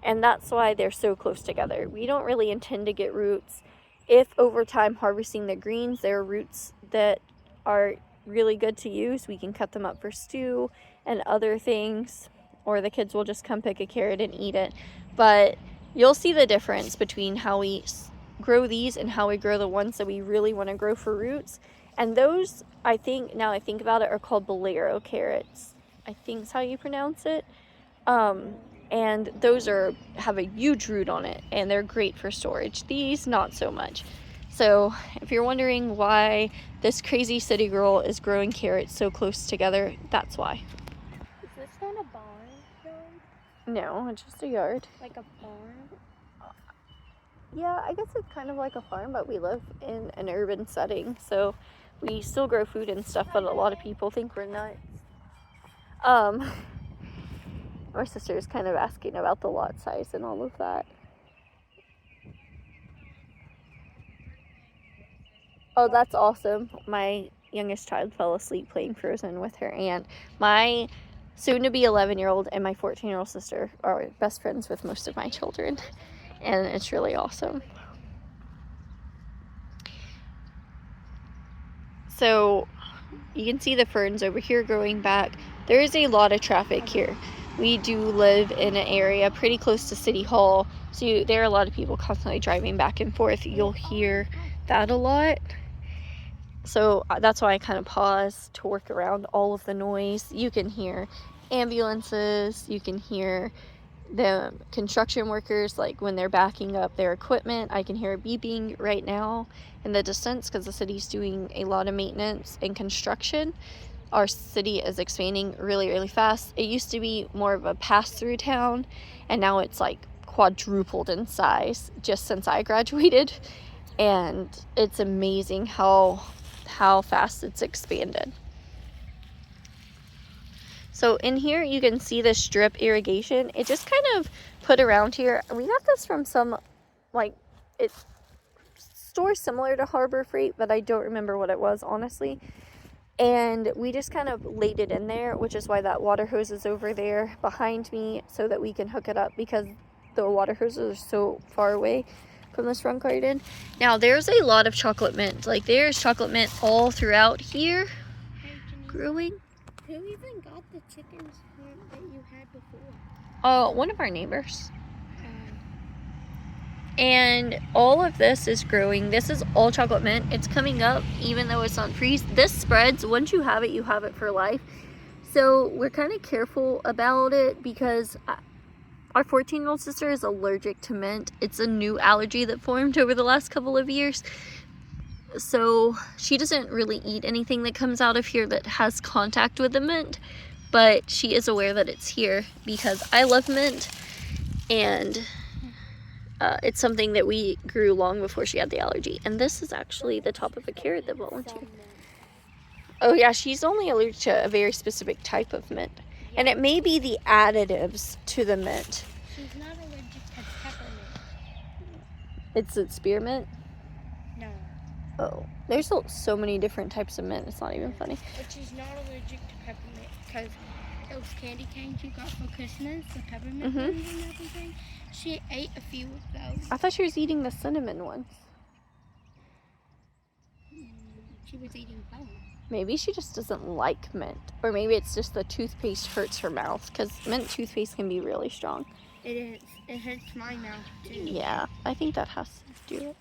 and that's why they're so close together. We don't really intend to get roots. If over time harvesting the greens, there are roots that are really good to use, we can cut them up for stew and other things, or the kids will just come pick a carrot and eat it. But you'll see the difference between how we grow these and how we grow the ones that we really want to grow for roots. And those, I think, now I think about it, are called bolero carrots. I think is how you pronounce it. And those have a huge root on it, and they're great for storage. These, not so much. So if you're wondering why this crazy city girl is growing carrots so close together, that's why. Is this not a barn, though? No, it's just a yard. Like a farm? Yeah, I guess it's kind of like a farm, but we live in an urban setting, so we still grow food and stuff, but a lot of people think we're nuts. My sister is kind of asking about the lot size and all of that. Oh, that's awesome. My youngest child fell asleep playing Frozen with her aunt. My soon-to-be 11-year-old and my 14-year-old sister are best friends with most of my children, and it's really awesome. So you can see the ferns over here growing back. There is a lot of traffic here. We do live in an area pretty close to City Hall, so there are a lot of people constantly driving back and forth. You'll hear that a lot. So that's why I kind of pause to work around all of the noise. You can hear ambulances, you can hear the construction workers, like when they're backing up their equipment. I can hear it beeping right now in the distance because the city's doing a lot of maintenance and construction. Our city is expanding really, really fast. It used to be more of a pass-through town, and now it's like quadrupled in size just since I graduated. And it's amazing how fast it's expanded. So in here you can see this drip irrigation. It just kind of put around here. We got this from some, like, it's store similar to Harbor Freight, but I don't remember what it was, honestly. And we just kind of laid it in there, which is why that water hose is over there behind me, so that we can hook it up, because the water hoses are so far away from this front garden. Now there's a lot of chocolate mint. Like, there's chocolate mint all throughout here growing. Who even got the chickens that you had before? One of our neighbors. And all of this is growing. This is all chocolate mint. It's coming up even though it's not freeze. This spreads. Once you have it for life. So we're kind of careful about it because Our 14-year-old sister is allergic to mint. It's a new allergy that formed over the last couple of years. So she doesn't really eat anything that comes out of here that has contact with the mint, but she is aware that it's here because I love mint, and it's something that we grew long before she had the allergy. And this is actually the top of a carrot that volunteered. Oh yeah, she's only allergic to a very specific type of mint. Yeah. And it may be the additives to the mint. She's not allergic to peppermint. It's spearmint? No. Oh, there's so many different types of mint. It's not even funny. But she's not allergic to peppermint because those candy canes you got for Christmas, the peppermint ones and everything, she ate a few of those. I thought she was eating the cinnamon ones. She was eating both. Maybe she just doesn't like mint. Or maybe it's just the toothpaste hurts her mouth, because mint toothpaste can be really strong. It is. It hurts my mouth too. Yeah, I think that has to do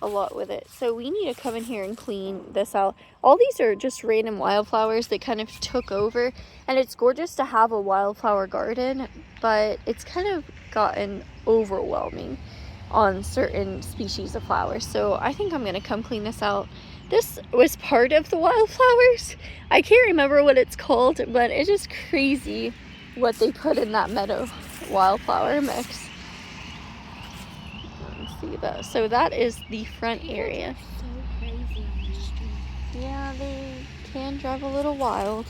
a lot with it. So we need to come in here and clean this out. All these are just random wildflowers that kind of took over. And it's gorgeous to have a wildflower garden, but it's kind of gotten overwhelming on certain species of flowers. So I think I'm going to come clean this out. This was part of the wildflowers. I can't remember what it's called, but it's just crazy what they put in that meadow wildflower mix. Let me see that. So that is the front area. So crazy on the street. Yeah, they can drive a little wild.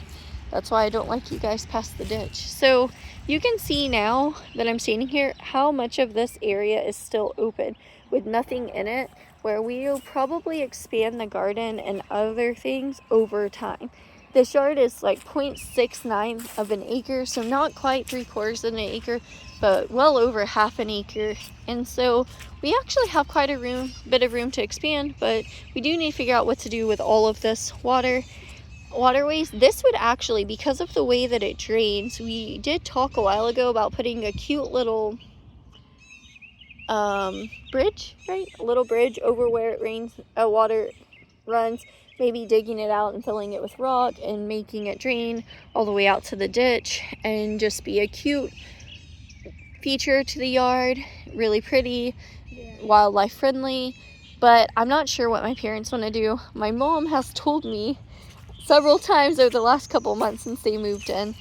That's why I don't like you guys past the ditch. So you can see now that I'm standing here how much of this area is still open with nothing in it, where we'll probably expand the garden and other things over time. This yard is like 0.69 of an acre, so not quite 3/4 of an acre, but well over half an acre. And so we actually have quite a bit of room to expand, but we do need to figure out what to do with all of this waterways. This would actually, because of the way that it drains, we did talk a while ago about putting a cute little bridge, right? A little bridge over where it rains, water runs, maybe digging it out and filling it with rock and making it drain all the way out to the ditch and just be a cute feature to the yard. Really pretty, wildlife friendly, but I'm not sure what my parents want to do. My mom has told me several times over the last couple months since they moved in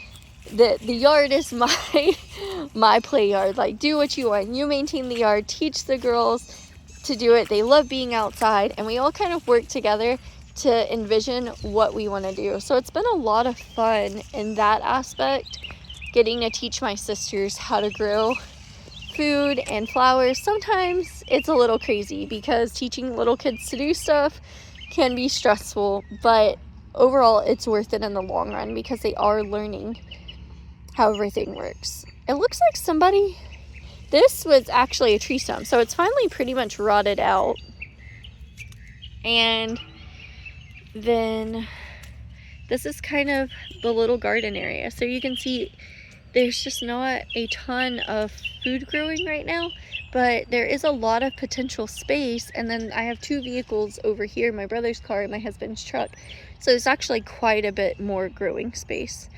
that the yard is my play yard. Like, do what you want. You maintain the yard. Teach the girls to do it. They love being outside, and we all kind of work together to envision what we want to do. So it's been a lot of fun in that aspect, getting to teach my sisters how to grow food and flowers. Sometimes it's a little crazy because teaching little kids to do stuff can be stressful, but overall it's worth it in the long run because they are learning how everything works. It looks like this was actually a tree stump, so it's finally pretty much rotted out. And then this is kind of the little garden area. So you can see there's just not a ton of food growing right now, but there is a lot of potential space. And then I have 2 vehicles over here, my brother's car and my husband's truck. So there's actually quite a bit more growing space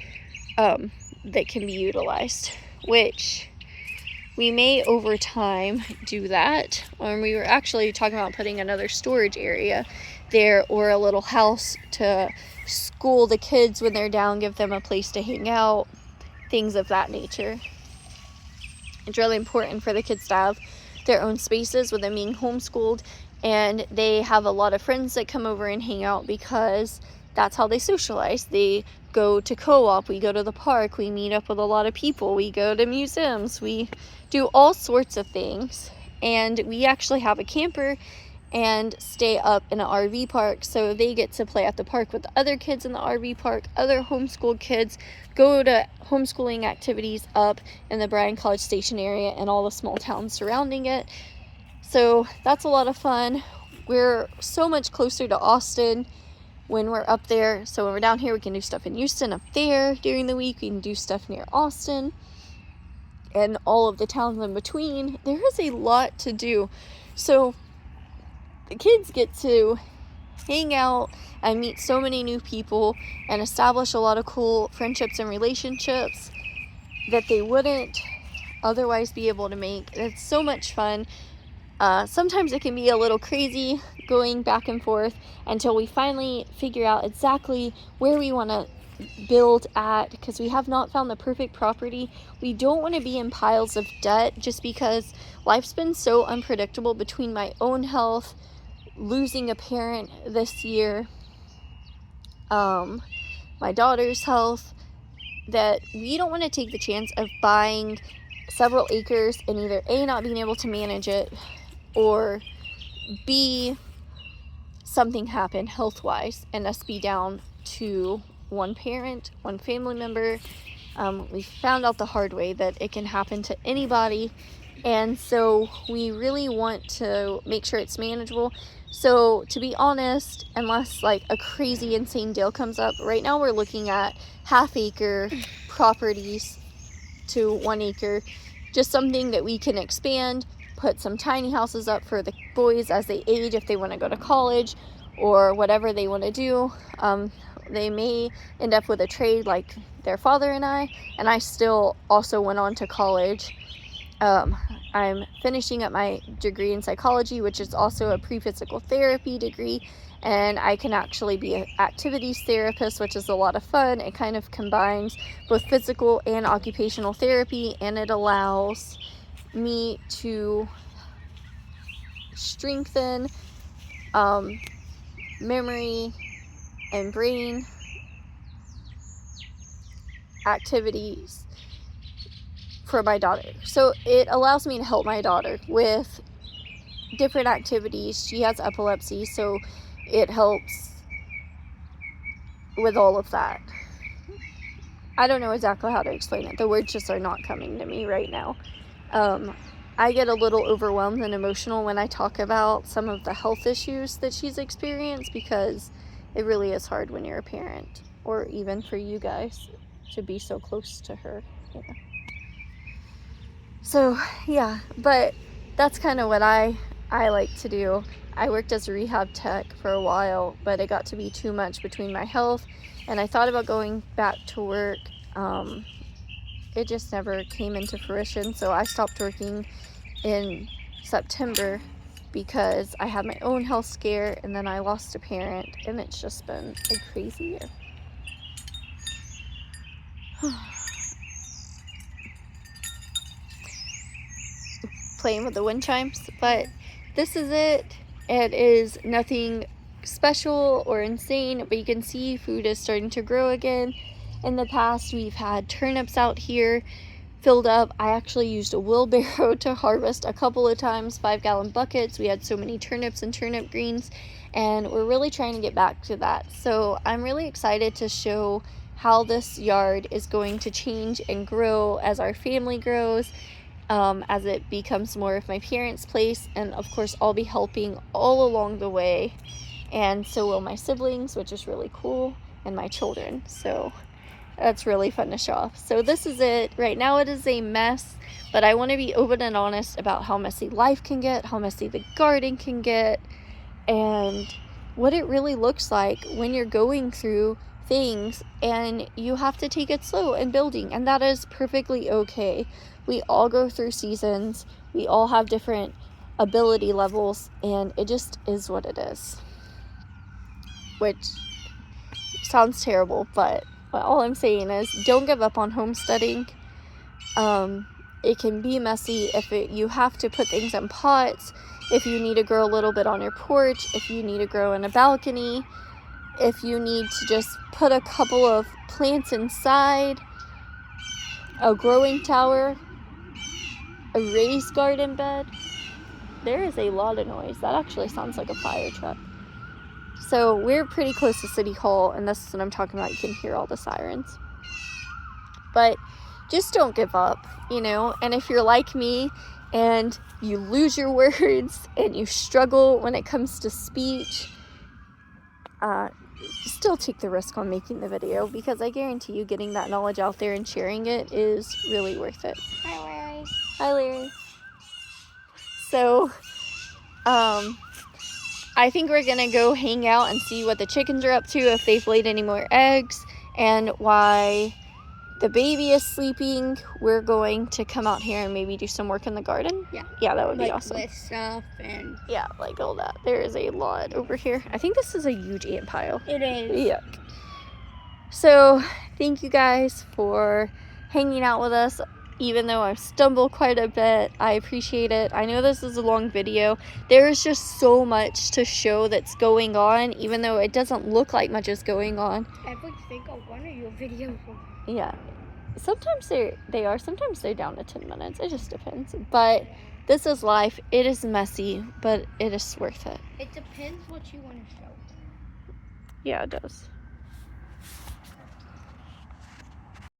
that can be utilized, which we may over time do that. We were actually talking about putting another storage area there, or a little house to school the kids when they're down, give them a place to hang out, things of that nature. It's really important for the kids to have their own spaces with them being homeschooled, and they have a lot of friends that come over and hang out because that's how they socialize. They go to co-op, we go to the park, we meet up with a lot of people, we go to museums, we do all sorts of things. And we actually have a camper and stay up in an RV park, so they get to play at the park with the other kids in the RV park. Other homeschooled kids go to homeschooling activities up in the Bryan College Station area and all the small towns surrounding it. So that's a lot of fun. We're so much closer to Austin when we're up there. So when we're down here, we can do stuff in Houston. Up there during the week, we can do stuff near Austin and all of the towns in between. There is a lot to do. So the kids get to hang out and meet so many new people and establish a lot of cool friendships and relationships that they wouldn't otherwise be able to make. It's so much fun. Sometimes it can be a little crazy going back and forth until we finally figure out exactly where we want to build at, because we have not found the perfect property. We don't want to be in piles of debt just because life's been so unpredictable between my own health, losing a parent this year, my daughter's health, that we don't want to take the chance of buying several acres and either A, not being able to manage it, or B, something happen health-wise and us be down to one parent, one family member. We found out the hard way that it can happen to anybody, and so we really want to make sure it's manageable. So to be honest, unless like a crazy insane deal comes up, right now we're looking at half-acre properties to 1 acre, just something that we can expand, put some tiny houses up for the boys as they age, if they want to go to college or whatever they want to do. They may end up with a trade like their father and I still also went on to college. I'm finishing up my degree in psychology, which is also a pre-physical therapy degree, and I can actually be an activities therapist, which is a lot of fun. It kind of combines both physical and occupational therapy, and it allows me to strengthen memory and brain activities for my daughter. So it allows me to help my daughter with different activities. She has epilepsy, so it helps with all of that. I don't know exactly how to explain it. The words just are not coming to me right now. I get a little overwhelmed and emotional when I talk about some of the health issues that she's experienced, because it really is hard when you're a parent, or even for you guys to be so close to her, you know. So yeah, but that's kind of what I like to do. I worked as a rehab tech for a while, but it got to be too much between my health, and I thought about going back to work. It just never came into fruition, so I stopped working in September because I had my own health scare, and then I lost a parent, and it's just been a crazy year. Playing with the wind chimes, but this is it. It is nothing special or insane, but you can see food is starting to grow again. In the past, we've had turnips out here filled up. I actually used a wheelbarrow to harvest a couple of times, 5-gallon buckets. We had so many turnips and turnip greens, and we're really trying to get back to that. So I'm really excited to show how this yard is going to change and grow as our family grows, as it becomes more of my parents' place, and of course I'll be helping all along the way, and so will my siblings, which is really cool, and my children. So that's really fun to show off. So this is it. Right now it is a mess, but I want to be open and honest about how messy life can get, how messy the garden can get, and what it really looks like when you're going through things and you have to take it slow and building, and that is perfectly okay. We all go through seasons, we all have different ability levels, and it just is what it is, which sounds terrible, but all I'm saying is don't give up on homesteading. It can be messy if you have to put things in pots, if you need to grow a little bit on your porch, if you need to grow in a balcony, if you need to just put a couple of plants inside, a growing tower, a raised garden bed. There is a lot of noise. That actually sounds like a fire truck. So we're pretty close to City Hall, and this is what I'm talking about. You can hear all the sirens. But just don't give up, you know. And if you're like me and you lose your words and you struggle when it comes to speech, still take the risk on making the video, because I guarantee you getting that knowledge out there and sharing it is really worth it. Hi, Larry. Hi, Larry. So, I think we're gonna go hang out and see what the chickens are up to, if they've laid any more eggs, and why the baby is sleeping, we're going to come out here and maybe do some work in the garden. Yeah, that would be awesome. With stuff and yeah, like all that. There is a lot over here. I think this is a huge ant pile. it is. Yuck. So thank you guys for hanging out with us. Even though I've stumbled quite a bit, I appreciate it. I know this is a long video. There is just so much to show that's going on, even though it doesn't look like much is going on. I would think of one of your videos. Yeah. Sometimes they are. Sometimes they're down to 10 minutes. It just depends. But this is life. It is messy, but it is worth it. It depends what you want to show. Yeah, it does.